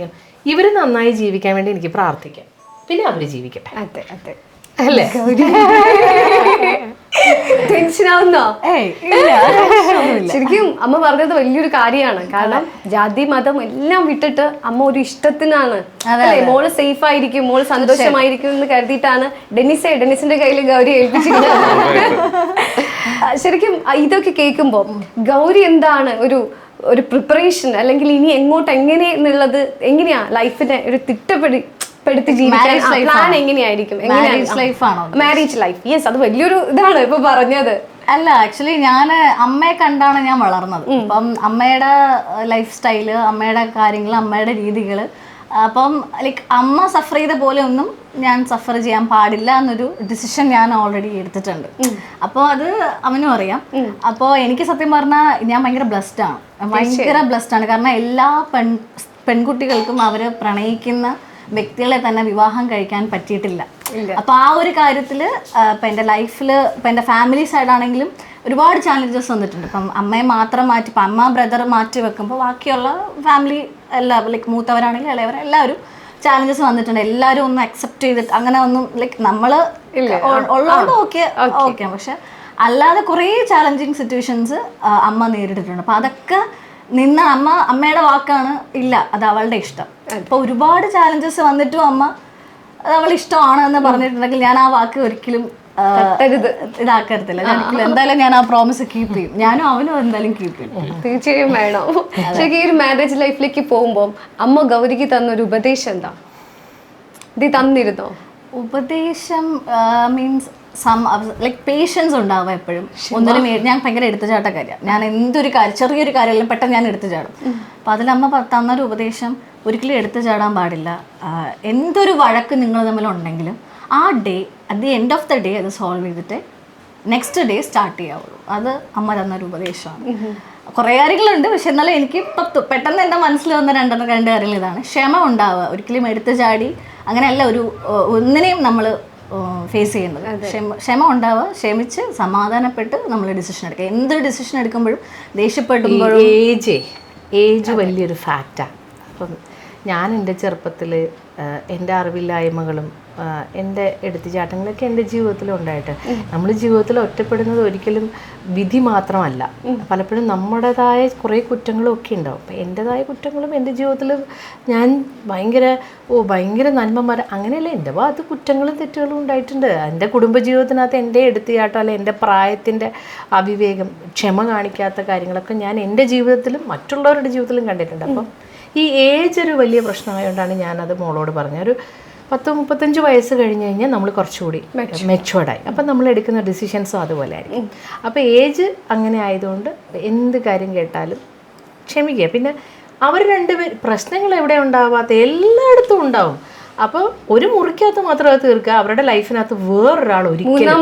ഇവർ നന്നായി ജീവിക്കാൻ വേണ്ടി എനിക്ക് പ്രാർത്ഥിക്കാം, പിന്നെ അവർ ജീവിക്കട്ടെ. അതെ അതെ അല്ലേ? ടെൻഷനാവുന്നോ? ശരിക്കും അമ്മ പറഞ്ഞത് വലിയൊരു കാര്യമാണ്. കാരണം ജാതി മതം എല്ലാം വിട്ടിട്ട് അമ്മ ഒരു ഇഷ്ടത്തിനാണ്, അല്ലേ, മോള് സേഫ് ആയിരിക്കും, മോള് സന്തോഷമായിരിക്കും എന്ന് കരുതിയിട്ടാണ് ഡെന്നിസിന്റെ കയ്യിൽ ഗൗരി ഏൽപ്പിച്ചിരിക്കുന്നത്. ശരിക്കും ഇതൊക്കെ കേൾക്കുമ്പോ ഗൗരി എന്താണ് ഒരു പ്രിപ്പറേഷൻ, അല്ലെങ്കിൽ ഇനി എങ്ങോട്ട് എങ്ങനെ എന്നുള്ളത്, എങ്ങനെയാ ലൈഫിനെ ഒരു തിട്ടപ്പെടുത്തി ജീവിക്കാൻ പ്ലാൻ എങ്ങനെയായിരിക്കും? മാരേജ് ലൈഫ്, യെസ്, അത് വലിയൊരു ഇതാണ് ഇപ്പൊ പറഞ്ഞത്. അല്ല, ആക്ച്വലി ഞാൻ അമ്മയെ കണ്ടാണ് ഞാൻ വളർന്നത്. അപ്പം അമ്മയുടെ ലൈഫ് സ്റ്റൈല്, അമ്മയുടെ കാര്യങ്ങൾ, അമ്മയുടെ രീതികൾ, അപ്പം ലൈക്ക് അമ്മ സഫർ ചെയ്ത പോലെ ഒന്നും ഞാൻ സഫർ ചെയ്യാൻ പാടില്ല എന്നൊരു ഡിസിഷൻ ഞാൻ ഓൾറെഡി എടുത്തിട്ടുണ്ട്. അപ്പോൾ അത് അവനും അറിയാം. അപ്പോൾ എനിക്ക് സത്യം പറഞ്ഞാൽ ഞാൻ ഭയങ്കര ബ്ലെസ്ഡ് ആണ്. കാരണം എല്ലാ പെൺകുട്ടികൾക്കും അവർ പ്രണയിക്കുന്ന വ്യക്തികളെ തന്നെ വിവാഹം കഴിക്കാൻ പറ്റിയിട്ടില്ല. അപ്പോൾ ആ ഒരു കാര്യത്തിൽ ഇപ്പം എൻ്റെ ലൈഫിൽ, ഇപ്പം എൻ്റെ ഫാമിലി സൈഡാണെങ്കിലും ഒരുപാട് ചാലഞ്ചസ് വന്നിട്ടുണ്ട്. ഇപ്പം അമ്മയെ മാത്രം മാറ്റി, ഇപ്പം അമ്മ ബ്രദർ മാറ്റി വെക്കുമ്പോൾ ബാക്കിയുള്ള ഫാമിലി എല്ലാവരും, ലൈക്ക് മൂത്തവരാണെങ്കിലും ഇളയവർ എല്ലാവരും ചാലഞ്ചസ് വന്നിട്ടുണ്ട്. എല്ലാവരും ഒന്ന് അക്സെപ്റ്റ് ചെയ്തിട്ട് അങ്ങനെ ഒന്നും ലൈക്ക് നമ്മൾ ഉള്ളതുകൊണ്ട് ഓക്കെ. പക്ഷെ അല്ലാതെ കുറേ ചാലഞ്ചിങ് സിറ്റുവേഷൻസ് അമ്മ നേരിട്ടിട്ടുണ്ട്. അപ്പം അതൊക്കെ നിന്ന് അമ്മയുടെ വാക്കാണ് ഇല്ല, അത് അവളുടെ ഇഷ്ടം. അപ്പോൾ ഒരുപാട് ചാലഞ്ചസ് വന്നിട്ടും അമ്മ അത് അവളുടെ ഇഷ്ടമാണ് എന്ന് പറഞ്ഞിട്ടുണ്ടെങ്കിൽ ഞാൻ ആ വാക്ക് ഒരിക്കലും ഇതാക്കരുത്തില്ല. എന്തായാലും ഞാൻ ആ പ്രോമിസ് കീപ്പ് ചെയ്യും. ഞാനും അവനും എന്തായാലും കീപ്പ് ചെയ്യും. തീർച്ചയായും വേണം. ശരിക്കും ഈ ഒരു മാരേജ് ലൈഫിലേക്ക് പോകുമ്പോൾ അമ്മ ഗൗരിക്ക് തന്നൊരു ഉപദേശം എന്താ? ഇത് തന്നിരുന്നോ? ഉപദേശം മീൻസ് ലൈക്ക് പേഷ്യൻസ് ഉണ്ടാവുക എപ്പോഴും. ഒന്നിനും ഞാൻ ഭയങ്കര എടുത്തുചാട്ടക്കാരിയാണ്. ഞാൻ എന്തൊരു കാര്യം, ചെറിയൊരു കാര്യമെല്ലാം പെട്ടെന്ന് ഞാൻ എടുത്തു ചാടും. അപ്പം അതിലമ്മ തന്നൊരു ഉപദേശം, ഒരിക്കലും എടുത്തു ചാടാൻ പാടില്ല. എന്തൊരു വഴക്ക് നിങ്ങൾ തമ്മിലുണ്ടെങ്കിലും ആ day, at the end of the day അത് സോൾവ് ചെയ്തിട്ട് നെക്സ്റ്റ് ഡേ സ്റ്റാർട്ട് ചെയ്യാവുള്ളൂ. അത് അമ്മ തന്നൊരു ഉപദേശമാണ്. കുറേ കാര്യങ്ങളുണ്ട്, പക്ഷെ എന്നാലും എനിക്ക് ഇപ്പം പെട്ടെന്ന് എൻ്റെ മനസ്സിൽ വന്ന രണ്ട് കാര്യങ്ങൾ ഇതാണ്. ക്ഷമ ഉണ്ടാവുക, ഒരിക്കലും എടുത്തു ചാടി അങ്ങനെയല്ല ഒന്നിനെയും നമ്മൾ ഫേസ് ചെയ്യുന്നത്. ക്ഷമ ഉണ്ടാവുക, ക്ഷമിച്ച് സമാധാനപ്പെട്ട് നമ്മൾ ഡിസിഷൻ എടുക്കുക. എന്തൊരു ഡിസിഷൻ എടുക്കുമ്പോഴും ദേഷ്യപ്പെടുമ്പോഴും ഏജ് വലിയൊരു ഫാക്റ്റാണ്. അപ്പം ഞാൻ എൻ്റെ ചെറുപ്പത്തിൽ എൻ്റെ അറിവില്ലായ്മകളും എൻ്റെ എടുത്തുചാട്ടങ്ങളൊക്കെ എൻ്റെ ജീവിതത്തിൽ ഉണ്ടായിട്ട്, നമ്മൾ ജീവിതത്തിൽ ഒറ്റപ്പെടുന്നത് ഒരിക്കലും വിധി മാത്രമല്ല, പലപ്പോഴും നമ്മുടേതായ കുറേ കുറ്റങ്ങളും ഒക്കെ ഉണ്ടാവും. അപ്പം എൻ്റെതായ കുറ്റങ്ങളും എൻ്റെ ജീവിതത്തിൽ ഞാൻ ഭയങ്കര നന്മമാർ അങ്ങനെയല്ല, എൻ്റെ ഭാഗത്ത് കുറ്റങ്ങളും തെറ്റുകളും ഉണ്ടായിട്ടുണ്ട്. എൻ്റെ കുടുംബജീവിതത്തിനകത്ത് എൻ്റെ എടുത്തുചാട്ടം അല്ലെ എൻ്റെ പ്രായത്തിൻ്റെ അവിവേകം, ക്ഷമ കാണിക്കാത്ത കാര്യങ്ങളൊക്കെ ഞാൻ എൻ്റെ ജീവിതത്തിലും മറ്റുള്ളവരുടെ ജീവിതത്തിലും കണ്ടിട്ടുണ്ട്. അപ്പം ഈ ഏജ് ഒരു വലിയ പ്രശ്നമായതുകൊണ്ടാണ് ഞാനത് മോളോട് പറഞ്ഞത്. ഒരു 30-35 വയസ്സ് കഴിഞ്ഞ് കഴിഞ്ഞാൽ നമ്മൾ കുറച്ചുകൂടി മെച്ചുവേർഡായി. അപ്പം നമ്മൾ എടുക്കുന്ന ഡിസിഷൻസും അതുപോലെ ആയിരിക്കും. അപ്പോൾ ഏജ് അങ്ങനെ ആയതുകൊണ്ട് എന്ത് കാര്യം കേട്ടാലും ക്ഷമിക്കുക. പിന്നെ അവർ രണ്ടുപേർ പ്രശ്നങ്ങൾ എവിടെ ഉണ്ടാവാത്ത എല്ലായിടത്തും ഉണ്ടാവും. അപ്പോൾ ഒരു മുറിക്കകത്ത് മാത്രം അത് തീർക്കുക, അവരുടെ ലൈഫിനകത്ത് വേറൊരാൾ ഒരിക്കലും,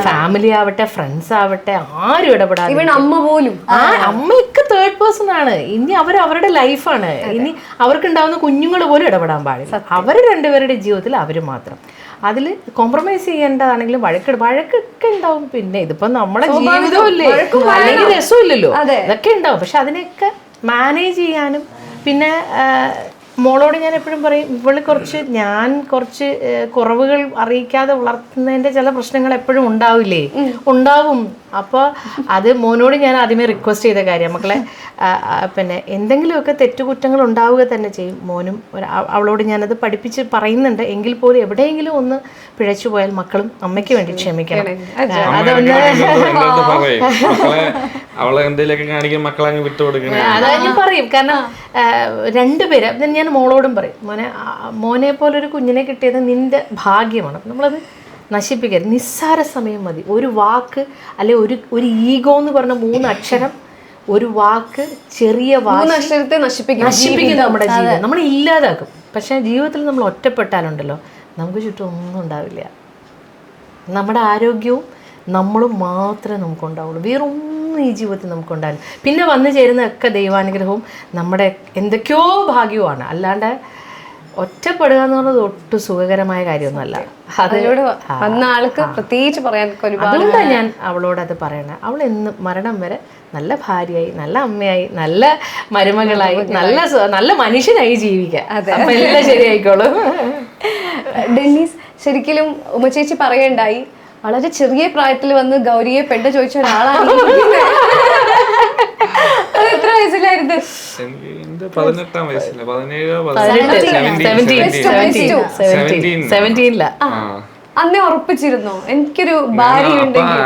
ഫാമിലി ആവട്ടെ ഫ്രണ്ട്സ് ആവട്ടെ ആരും ഇടപെടാതെ, അമ്മ പോലും അമ്മയൊക്കെ തേർഡ് പേഴ്സൺ ആണ്. ഇനി അവരുടെ ലൈഫാണ്, ഇനി അവർക്കുണ്ടാവുന്ന കുഞ്ഞുങ്ങൾ പോലും ഇടപെടാൻ പാടില്ല. അവർ രണ്ടുപേരുടെ ജീവിതത്തിൽ അവർ മാത്രം. അതിൽ കോംപ്രമൈസ് ചെയ്യേണ്ടതാണെങ്കിലും വഴക്കൊക്കെ ഉണ്ടാവും. പിന്നെ ഇതിപ്പോ നമ്മുടെ ജീവിതമല്ലേ, അല്ലെങ്കിൽ രസമില്ലല്ലോ, ഇതൊക്കെ ഉണ്ടാവും. പക്ഷെ അതിനെയൊക്കെ മാനേജ് ചെയ്യാനും, പിന്നെ മോളോട് ഞാൻ എപ്പോഴും പറയും, ഞാൻ കുറച്ച് കുറവുകൾ അറിയിക്കാതെ വളർത്തുന്നതിൻ്റെ ചില പ്രശ്നങ്ങൾ എപ്പോഴും ഉണ്ടാവും. അപ്പോൾ അത് മോനോട് ഞാൻ ആദ്യമേ റിക്വസ്റ്റ് ചെയ്ത കാര്യം, മക്കളെ പിന്നെ എന്തെങ്കിലുമൊക്കെ തെറ്റുകുറ്റങ്ങൾ ഉണ്ടാവുക തന്നെ ചെയ്യും. മോനും അവളോട് ഞാനത് പഠിപ്പിച്ച് പറയുന്നുണ്ട്. എങ്കിൽ പോലും എവിടെയെങ്കിലും ഒന്ന് പിഴച്ചു പോയാൽ മക്കളും അമ്മയ്ക്ക് വേണ്ടി ക്ഷമിക്കണം. അതാ ഞാൻ പറയും. കാരണം രണ്ടുപേര് ഞാൻ മോളോടും പറയും, മോനെ പോലൊരു കുഞ്ഞിനെ കിട്ടിയത് നിന്റെ ഭാഗ്യമാണ്. നമ്മളത് നശിപ്പിക്കരുത്. നിസ്സാര സമയം മതി. ഒരു വാക്ക് അല്ലെ ഒരു ഈഗോ എന്ന് പറഞ്ഞ 3 അക്ഷരം, ഒരു വാക്ക്, ചെറിയ അക്ഷരത്തെ നശിപ്പിക്കും നമ്മുടെ ജീവിതം, നമ്മൾ ഇല്ലാതാക്കും. പക്ഷെ ജീവിതത്തിൽ നമ്മൾ ഒറ്റപ്പെട്ടാലുണ്ടല്ലോ നമുക്ക് ചുറ്റും ഒന്നും ഉണ്ടാവില്ല. നമ്മുടെ ആരോഗ്യവും നമ്മളും മാത്രമേ നമുക്കുണ്ടാവുള്ളൂ. വേറൊന്നും ഈ ജീവിതത്തിൽ നമുക്കുണ്ടാവില്ല. പിന്നെ വന്നു ചേരുന്നതൊക്കെ ദൈവാനുഗ്രഹവും നമ്മുടെ എന്തൊക്കെയോ ഭാഗ്യവുമാണ്. അല്ലാണ്ട് ഒറ്റപ്പെടുക എന്ന് പറയുന്നത് ഒട്ടും സുഖകരമായ കാര്യമൊന്നുമല്ല. അതിലൂടെ വന്ന ആൾക്ക് പ്രത്യേകിച്ച് പറയാൻ അതുകൊണ്ടാണ് ഞാൻ അവളോട് അത് പറയണേ. അവൾ എന്ന് മരണം വരെ നല്ല ഭാര്യയായി, നല്ല അമ്മയായി, നല്ല മരുമകളായി, നല്ല മനുഷ്യനായി ജീവിക്കാം. അപ്പൊ എല്ലാം ശരിയായിക്കോളും. ഡെന്നീസ്, ശരിക്കും ഉമ്മച്ചേച്ചി പറയണ്ടായി, വളരെ ചെറിയ പ്രായത്തിൽ വന്ന് ഗൗരിയെ പെണ്ണ് ചോദിച്ച ഒരാളാണ്. എത്ര വയസ്സിലായിരുന്നു? 18-ാം വയസ്സില്ല, 17 അന്നേ ഉറപ്പിച്ചിരുന്നോ എനിക്കൊരു ഭാര്യ ഉണ്ടെങ്കിൽ?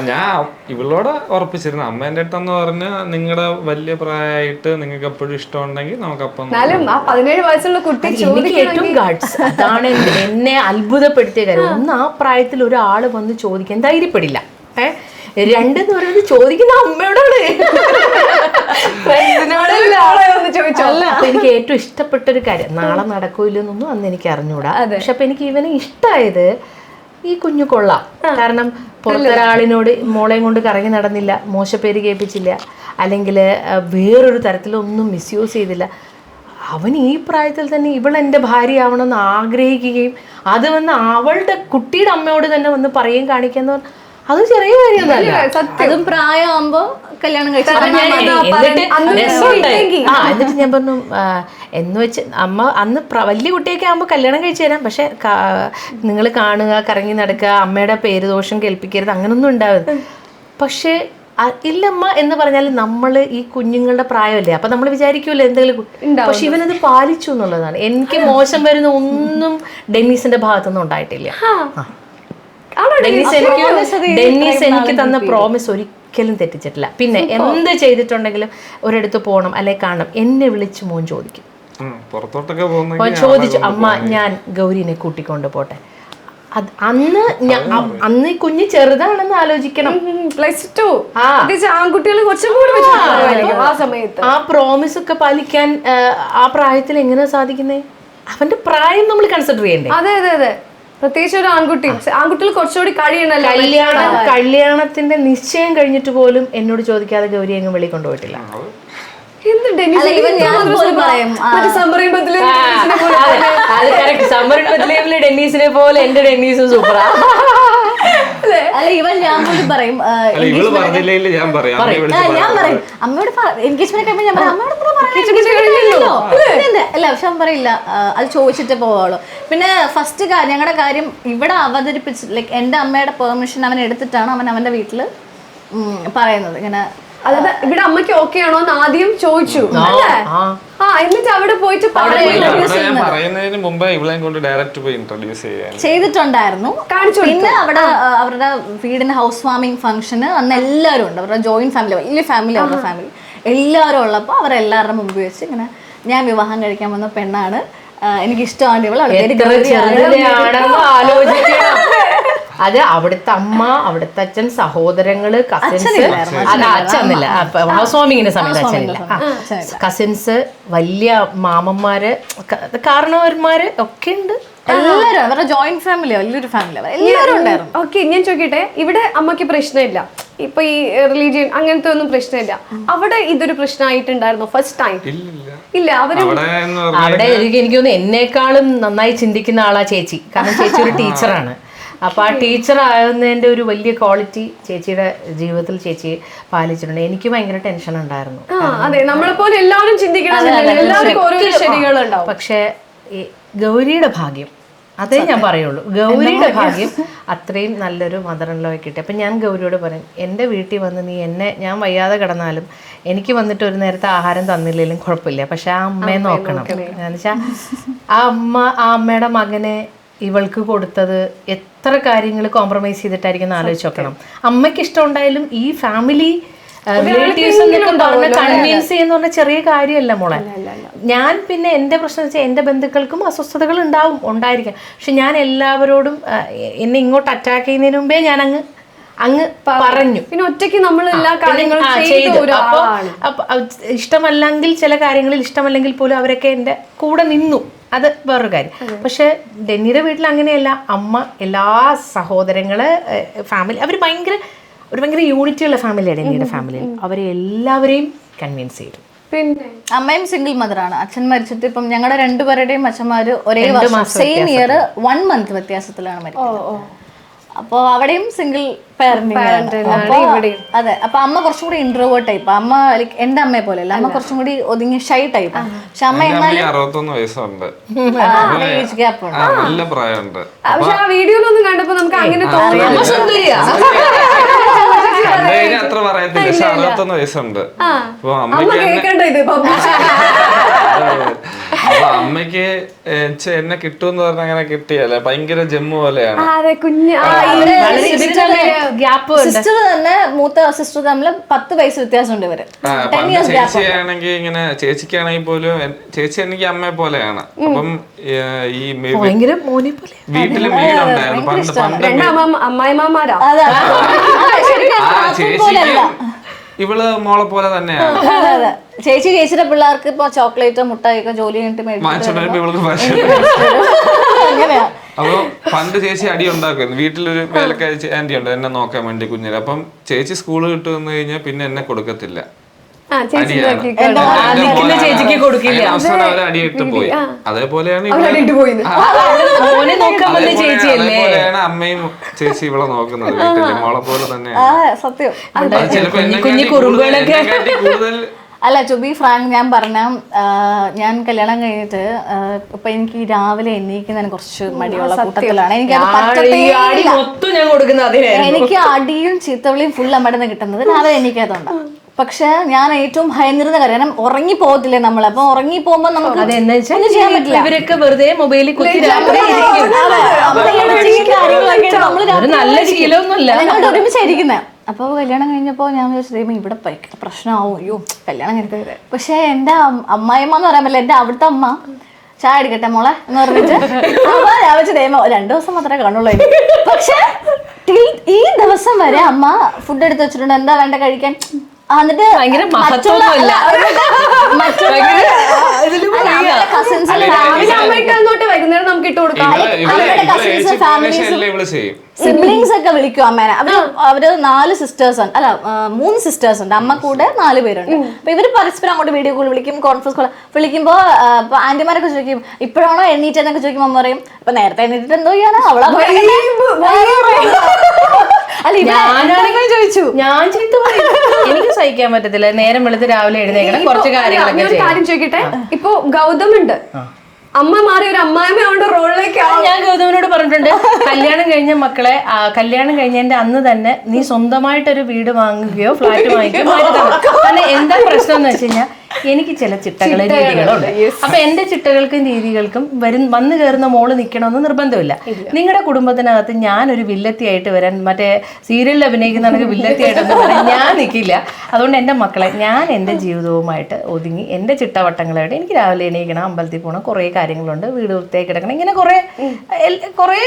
ഞാൻ ഇവളോട് ഉറപ്പിച്ചിരുന്നു. അമ്മേന്റെ അടുത്തെന്ന് പറഞ്ഞാൽ നിങ്ങളുടെ വലിയ പ്രായമായിട്ട് നിങ്ങൾക്ക് എപ്പോഴും ഇഷ്ടമുണ്ടെങ്കിൽ നമുക്കപ്പം. എന്നാലും ആ 17 വയസ്സുള്ള കുട്ടി ഏറ്റവും ഗഡ്സ് അതാണ് എന്നെ അത്ഭുതപ്പെടുത്തിയ കാര്യം. ഒന്ന്, ആ പ്രായത്തിൽ ഒരാള് വന്ന് ചോദിക്കാൻ ധൈര്യപ്പെടില്ല. 2 എന്ന് പറയുന്നത് ചോദിക്കുന്ന അമ്മയോടാണ്. അപ്പൊ എനിക്ക് ഏറ്റവും ഇഷ്ടപ്പെട്ടൊരു കാര്യം, നാളെ നടക്കൂലെന്നൊന്നും അന്ന് എനിക്ക് അറിഞ്ഞൂടാ. പക്ഷെ അപ്പൊ എനിക്ക് ഇവനെ ഇഷ്ടമായത് ഈ കുഞ്ഞു കൊള്ളാം. കാരണം പുറത്തൊരാളിനോട് മോളെയും കൊണ്ട് കറങ്ങി നടന്നില്ല, മോശപ്പേര് കേൾപ്പിച്ചില്ല, അല്ലെങ്കിൽ വേറൊരു തരത്തിലൊന്നും മിസ്യൂസ് ചെയ്തില്ല. അവൻ ഈ പ്രായത്തിൽ തന്നെ ഇവളെൻ്റെ ഭാര്യയാവണമെന്ന് ആഗ്രഹിക്കുകയും അത് വന്ന് അവളുടെ കുട്ടിയുടെ അമ്മയോട് തന്നെ വന്ന് പറയുകയും കാണിക്കാന്ന് പറഞ്ഞാൽ അത് ചെറിയ കാര്യമൊന്നുമല്ല. അതും പ്രായമാകുമ്പോ കല്യാണം കഴിച്ചു. എന്നിട്ട് ഞാൻ പറഞ്ഞു, എന്ന് വെച്ച് അമ്മ അന്ന് വലിയ കുട്ടിയൊക്കെ ആകുമ്പോൾ കല്യാണം കഴിച്ചു തരാം, പക്ഷെ നിങ്ങൾ കാണുക, കറങ്ങി നടക്കുക, അമ്മയുടെ പേര് ദോഷം കേൾപ്പിക്കരുത്, അങ്ങനൊന്നും ഉണ്ടാവരുത്. പക്ഷേ ഇല്ലമ്മ എന്ന് പറഞ്ഞാൽ നമ്മൾ ഈ കുഞ്ഞുങ്ങളുടെ പ്രായമല്ലേ, അപ്പൊ നമ്മൾ വിചാരിക്കൂല്ലോ എന്തെങ്കിലും. പക്ഷെ ഇവനത് പാലിച്ചു എന്നുള്ളതാണ്. എനിക്ക് മോശം വരുന്ന ഒന്നും ഡെന്നീസിന്റെ ഭാഗത്തൊന്നും ഉണ്ടായിട്ടില്ല. ഡെന്നീസ് എനിക്ക് തന്ന പ്രോമിസ് ഒരിക്കലും തെറ്റിച്ചിട്ടില്ല. പിന്നെ എന്ത് ചെയ്തിട്ടുണ്ടെങ്കിലും ഒരിടത്ത് പോകണം അല്ലെ കാണണം, എന്നെ വിളിച്ച് മോൻ ചോദിക്കും. ചോദിച്ചു, അമ്മ ഞാൻ ഗൗരിനെ കൂട്ടിക്കൊണ്ട് പോട്ടെ. അന്ന് കുഞ്ഞ് ചെറുതാണെന്ന് ആലോചിക്കണം. ആ പ്രോമിസ് ഒക്കെ പാലിക്കാൻ ആ പ്രായത്തിൽ എങ്ങനെ സാധിക്കുന്നേ? അവന്റെ പ്രായം നമ്മൾ കൺസിഡർ ചെയ്യണ്ടേ? അതെ അതെ അതെ, പ്രത്യേകിച്ച് ഒരു ആൺകുട്ടികൾ കുറച്ചുകൂടി കല്യാണത്തിന്റെ നിശ്ചയം കഴിഞ്ഞിട്ട് പോലും എന്നോട് ചോദിക്കാതെ ഗൗരി എങ്ങും വെളി കൊണ്ടുപോയിട്ടില്ല. ഡെന്നീസിനെ പോലെ എന്റെ ഡെന്നീസും സൂപ്പറാ. അല്ല ഇവൻ ഞാൻ പോലും പറയും അല്ല ഇവള് പറഞ്ഞില്ലെങ്കിൽ ഞാൻ പറയാം അമ്മയെ വിളിച്ച് ഞാൻ പറയാം. പറയും അമ്മയോട് എൻഗേജ്മെന്റ് കഴിയുമ്പോൾ ഞാൻ പറയും അമ്മയോട് അല്ല പക്ഷെ അവൻ പറയില്ല അത് ചോദിച്ചിട്ട് പോവുള്ളൂ. പിന്നെ ഫസ്റ്റ് ഞങ്ങളുടെ കാര്യം ഇവിടെ അവതരിപ്പിച്ച് ലൈക്ക് എൻ്റെ അമ്മയുടെ പെർമിഷൻ അവൻ എടുത്തിട്ടാണ് അവൻ അവൻ്റെ വീട്ടിൽ പറയുന്നത് ഇങ്ങനെ. അതായത് ഇവിടെ അമ്മയ്ക്ക് ഓക്കെ ആണോ എന്ന് ആദ്യം ചോദിച്ചു അല്ലേ? എന്നിട്ട് അവിടെ പോയിട്ട് അവിടെ ഞാൻ പറയുന്നതിന് മുമ്പ് ഇവളെയും കൊണ്ട് ഡയറക്റ്റ് പോയി ഇൻട്രൊഡ്യൂസ് ചെയ്യാൻ ചെയ്തിട്ടുണ്ടായിരുന്നു. പിന്നെ അവിടെ അവരുടെ വീടിന്റെ ഹൗസ് വാമിംഗ് ഫംഗ്ഷന് അന്ന് എല്ലാവരും ഉണ്ട്. അവരുടെ ജോയിന്റ് ഫാമിലി, വലിയ ഫാമിലി, അവരുടെ ഫാമിലി എല്ലാവരും ഉള്ളപ്പോൾ അവരെല്ലാവരുടെ മുമ്പ് വെച്ച് ഇങ്ങനെ ഞാൻ വിവാഹം കഴിക്കാൻ വന്ന പെണ്ണാണ്, എനിക്ക് ഇഷ്ടമാണ് ഇവൾ, അത് അവിടുത്തെ അമ്മ, അവിടുത്തെ അച്ഛൻ, സഹോദരങ്ങള്, കസിൻസ്, അച്ഛനില്ല, ഹൗസ് വാമിങ്ങിന്റെ സമയത്ത് അച്ഛനില്ല, കസിൻസ്, വലിയ മാമന്മാര്, കാരണവന്മാര് ഒക്കെ ഉണ്ട്. എല്ലാവരും അവരുടെ ജോയിന്റ് ഫാമിലി, വലിയൊരു ഫാമിലി, എല്ലാവരും ഉണ്ടായിരുന്നു. ഓക്കെ, ഞാൻ ചോദിക്കട്ടെ, ഇവിടെ അമ്മക്ക് പ്രശ്നമില്ല, ഇപ്പൊ ഈ റിലീജിയൻ അങ്ങനത്തെ ഒന്നും പ്രശ്നമില്ല, അവിടെ ഇതൊരു പ്രശ്നമായിട്ടുണ്ടായിരുന്നു ഫസ്റ്റ് ടൈം? ഇല്ല, അവിടെ എനിക്ക് തോന്നുന്നു എന്നേക്കാളും നന്നായി ചിന്തിക്കുന്ന ആളാ ചേച്ചി. കാരണം ചേച്ചി ഒരു ടീച്ചറാണ്. അപ്പൊ ആ ടീച്ചർ ആകുന്നതിന്റെ ഒരു വലിയ ക്വാളിറ്റി ചേച്ചിയുടെ ജീവിതത്തിൽ ചേച്ചി പാലിച്ചിട്ടുണ്ട്. എനിക്ക് ഭയങ്കര ടെൻഷൻ ഉണ്ടായിരുന്നു. അതെ, നമ്മളെ പോലെ എല്ലാവരും ചിന്തിക്കണം. പക്ഷെ ഗൗരിയുടെ ഭാഗ്യം, അതേ ഞാൻ പറയുള്ളൂ, ഗൗരിയുടെ ഭാഗ്യം അത്രയും നല്ലൊരു മദർ ഇൻ ലോയെ കിട്ടി. അപ്പം ഞാൻ ഗൗരിയോട് പറയും, എൻ്റെ വീട്ടിൽ വന്ന് നീ എന്നെ, ഞാൻ വയ്യാതെ കിടന്നാലും എനിക്ക് വന്നിട്ട് ഒരു നേരത്തെ ആഹാരം തന്നില്ലെങ്കിലും കുഴപ്പമില്ല, പക്ഷെ ആ അമ്മയെ നോക്കണം. എന്ന് വെച്ചാൽ ആ അമ്മയുടെ മകനെ ഇവൾക്ക് കൊടുത്തത് എത്ര കാര്യങ്ങൾ കോംപ്രമൈസ് ചെയ്തിട്ടായിരിക്കും ആലോചിച്ച് നോക്കണം. അമ്മയ്ക്ക് ഇഷ്ടം ഉണ്ടായാലും ഈ ഫാമിലി റിലേറ്റീവ്സ് എന്നൊക്കെ പറഞ്ഞ കൺവീൻസ് ചെയ്യുന്ന പറഞ്ഞ ചെറിയ കാര്യമല്ല മോളെ. ഞാൻ പിന്നെ എൻ്റെ പ്രശ്നം വെച്ചാൽ എൻ്റെ ബന്ധുക്കൾക്കും അസ്വസ്ഥതകൾ ഉണ്ടായിരിക്കാം. പക്ഷെ ഞാൻ എല്ലാവരോടും എന്നെ ഇങ്ങോട്ട് അറ്റാക്ക് ചെയ്യുന്നതിന് മുമ്പേ ഞാൻ അങ്ങ് പറഞ്ഞു. പിന്നെ ഒറ്റയ്ക്ക് നമ്മൾ എല്ലാ കാര്യങ്ങളും ചെയ്തു. അപ്പൊ ഇഷ്ടമല്ലെങ്കിൽ, ചില കാര്യങ്ങളിൽ ഇഷ്ടമല്ലെങ്കിൽ പോലും അവരൊക്കെ എൻ്റെ കൂടെ നിന്നു. അത് വേറൊരു കാര്യം. പക്ഷെ ഡെന്നിയുടെ വീട്ടിൽ അങ്ങനെയല്ല. അമ്മ, എല്ലാ സഹോദരങ്ങള്, ഫാമിലി, അവർ ഭയങ്കര യൂണിറ്റി ഉള്ള ഫാമിലിയാണ് ഡെന്നിയുടെ ഫാമിലിയിൽ. അവരെ എല്ലാവരെയും കൺവിൻസ് ചെയ്തു. പിന്നെ അമ്മയും സിംഗിൾ മദറാണ്. അച്ഛൻ മരിച്ചിട്ട് ഇപ്പം ഞങ്ങളുടെ രണ്ടുപേരുടെയും അച്ഛന്മാര് ഒരേ സെയിം ഇയർ 1 month വ്യത്യാസത്തിലാണ് മരിക്കുന്നത്. അപ്പൊ അവിടെയും സിംഗിൾ പാരന്റിംഗ്. അതെ, അപ്പൊ അമ്മ കുറച്ചും കൂടി ഇൻട്രോവേർട്ട് ടൈപ്പ്. അമ്മ ലൈക്ക് എന്റെ അമ്മയെ പോലെ അല്ല, അമ്മ കുറച്ചും കൂടി ഒതുങ്ങി ഷൈ ടൈപ്പ്. പക്ഷെ അമ്മ എന്നാലും 61 വയസ്സുണ്ട്, ഏജ് ഗ്യാപ്പ് ഉണ്ട്, നല്ല പ്രായമുണ്ട്. പക്ഷെ ആ വീഡിയോയിലൊന്നും കണ്ടപ്പോ നമുക്ക് അങ്ങനെ തോന്നുന്നു. അത്ര പറയത്തില്ല, പക്ഷെ 61 വയസ്സുണ്ട്. അപ്പൊ അമ്മ അമ്മയ്ക്ക് കേൾക്കണ്ട ഇത് അപ്പൊ അമ്മയ്ക്ക് എന്നെ കിട്ടുമെന്ന് പറഞ്ഞ അങ്ങനെ കിട്ടിയല്ലേ, ഭയങ്കര ജമ്മു പോലെയാണ്. സിസ്റ്റർ തന്നെ, മൂത്ത സിസ്റ്റർ തമ്മിൽ 10 വയസ്സ് വ്യത്യാസമുണ്ട് ഇവര്. ചേച്ചിയാണെങ്കിൽ ഇങ്ങനെ, ചേച്ചിക്കാണെങ്കിൽ പോലും ചേച്ചി എനിക്ക് അമ്മയെ പോലെയാണ്. അപ്പം ഈ വീട്ടില് വീടുണ്ടായിരുന്നു പണ്ട്. അമ്മായിമാരാ ചേച്ചിക്ക് ഇവള് മോളെ പോലെ തന്നെയാണ്. ചേച്ചിയുടെ പിള്ളേർക്ക് ഇപ്പൊ ചോക്ലേറ്റ്, മുട്ടായിക്കെ ജോലി അങ്ങനെയാ. അപ്പൊ പണ്ട് ചേച്ചി അടി ഉണ്ടാക്കുമായിരുന്നു. വീട്ടിലൊരു വേലക്കാരി ആന്റി ഉണ്ട് എന്നെ നോക്കാൻ വേണ്ടി കുഞ്ഞിന്. അപ്പം ചേച്ചി സ്കൂള് വിട്ടു വന്നു കഴിഞ്ഞാൽ പിന്നെ എന്നെ കൊടുക്കത്തില്ല, ചേച്ചിക്ക് കൊടുക്കില്ല, അടിയിട്ട് പോയി. അതേപോലെയാണ് അമ്മയും ചേച്ചി ഇവളെ നോക്കുന്നത് വീട്ടില് മോളെ പോലെ തന്നെയാണ്. സത്യം. ചിലപ്പോ കൂടുതൽ അല്ല, ടു ബി ഫ്രാങ്ക്, ഞാൻ പറഞ്ഞ ഞാൻ കല്യാണം കഴിഞ്ഞിട്ട് ഇപ്പൊ എനിക്ക് രാവിലെ എണീക്കുന്നതിന് കുറച്ച് മടിയുള്ള കൂട്ടത്തിലാണ്. എനിക്ക് അടിയും ചീത്തവിളിയും ഫുൾ അമ്മയുടെ കിട്ടുന്നത് രാവിലെ എണീക്കാത്തതുകൊണ്ട്. പക്ഷെ ഞാൻ ഏറ്റവും ഭയന്നിരുന്ന കാര്യം, ഉറങ്ങി പോകത്തില്ലേ നമ്മൾ. അപ്പൊ ഉറങ്ങി പോകുമ്പോ നമുക്ക് ചെയ്യാൻ പറ്റില്ല. ഇവരൊക്കെ വെറുതെ മൊബൈലിൽ കുത്തി നല്ല ശീലമൊന്നുമില്ല. ഞങ്ങളുടെ ഒരുമിച്ചായിരിക്കുന്നത്. അപ്പോൾ കല്യാണം കഴിഞ്ഞപ്പോൾ ഞാൻ വിചാരിച്ചത് ഇവിടെ പ്രശ്നമാവും, അയ്യോ കല്യാണം കഴിഞ്ഞത്. പക്ഷെ എൻ്റെ അമ്മായിമ്മ എന്ന് പറയാൻ പറ്റില്ല, എൻ്റെ അവിടുത്തെ അമ്മ ചായ അടിക്കട്ടെ മോളെ എന്ന് പറഞ്ഞിട്ട് രാവിലെ ദൈവം 2 ദിവസം മാത്രമേ കാണുള്ളൂ. പക്ഷെ ഈ ദിവസം വരെ അമ്മ ഫുഡ് എടുത്ത് വെച്ചിട്ടുണ്ട്, എന്താ വേണ്ട കഴിക്കാൻ. എന്നിട്ട് സിബ്ലിങ്സ് ഒക്കെ വിളിക്കും അമ്മേനെ. അവര് 4 സിസ്റ്റേഴ്സ് ഉണ്ട്, അല്ല 3 സിസ്റ്റേഴ്സ് ഉണ്ട്, അമ്മ കൂടെ 4 പേരുണ്ട്. അപ്പൊ ഇവര് പരസ്പരം അങ്ങോട്ട് വീഡിയോ കോൾ വിളിക്കും, കോൺഫറൻസ് കോൾ വിളിക്കുമ്പോ ആന്റിമാരൊക്കെ ചോദിക്കും ഇപ്പോഴാണോ എണ്ണീറ്റെന്നൊക്കെ ചോദിക്കുമ്പോൾ അമ്മ പറയും ഇപ്പൊ നേരത്തെ എണ്ണീറ്റിട്ട് എന്തോ ചെയ്യാനാ അവളെ അല്ല ഞാനാണെങ്കിൽ ചോദിച്ചു, ഞാൻ ചീത്ത പറയും. എനിക്ക് സഹിക്കാൻ പറ്റത്തില്ല. നേരം വെളുത്ത് രാവിലെ എഴുന്നേക്കണം, കുറച്ച് കാര്യങ്ങളൊക്കെ ഞാൻ ഒരു കാര്യം ചോദിക്കട്ടെ, ഇപ്പൊ ഗൗതമുണ്ട്, അമ്മ മാറി ഒരു അമ്മായിമ്മയുടെ റോളിലേക്ക് ഞാൻ ഗൗതമിനോട് പറഞ്ഞിട്ടുണ്ട്, കല്യാണം കഴിഞ്ഞ മക്കളെ കല്യാണം കഴിഞ്ഞതിന്റെ അന്ന് തന്നെ നീ സ്വന്തമായിട്ടൊരു വീട് വാങ്ങുകയോ ഫ്ലാറ്റ് വാങ്ങിക്കുകയോ മാറ്റി തരണം. കാരണം എന്താ പ്രശ്നം എന്ന് വെച്ച് കഴിഞ്ഞാൽ എനിക്ക് ചില ചിട്ടകളും രീതികളുണ്ട്. അപ്പൊ എന്റെ ചിട്ടകൾക്കും രീതികൾക്കും വന്നു കയറുന്ന മോള് നിൽക്കണമെന്ന് നിർബന്ധമില്ല. നിങ്ങളുടെ കുടുംബത്തിനകത്ത് ഞാനൊരു വില്ലത്തിയായിട്ട് വരാൻ, മറ്റേ സീരിയലിൽ അഭിനയിക്കുന്ന വില്ലത്തിയായിട്ടൊന്നും വരാൻ ഞാൻ നിൽക്കില്ല. അതുകൊണ്ട് എൻ്റെ മക്കളെ ഞാൻ എൻ്റെ ജീവിതവുമായിട്ട് ഒതുങ്ങി എൻ്റെ ചിട്ടവട്ടങ്ങളായിട്ട് എനിക്ക് രാവിലെ എണീക്കണം, അമ്പലത്തിൽ പോകണം, കുറേ കാര്യങ്ങളുണ്ട്, വീട് വൃത്തിയായി കിടക്കണം, ഇങ്ങനെ കുറേ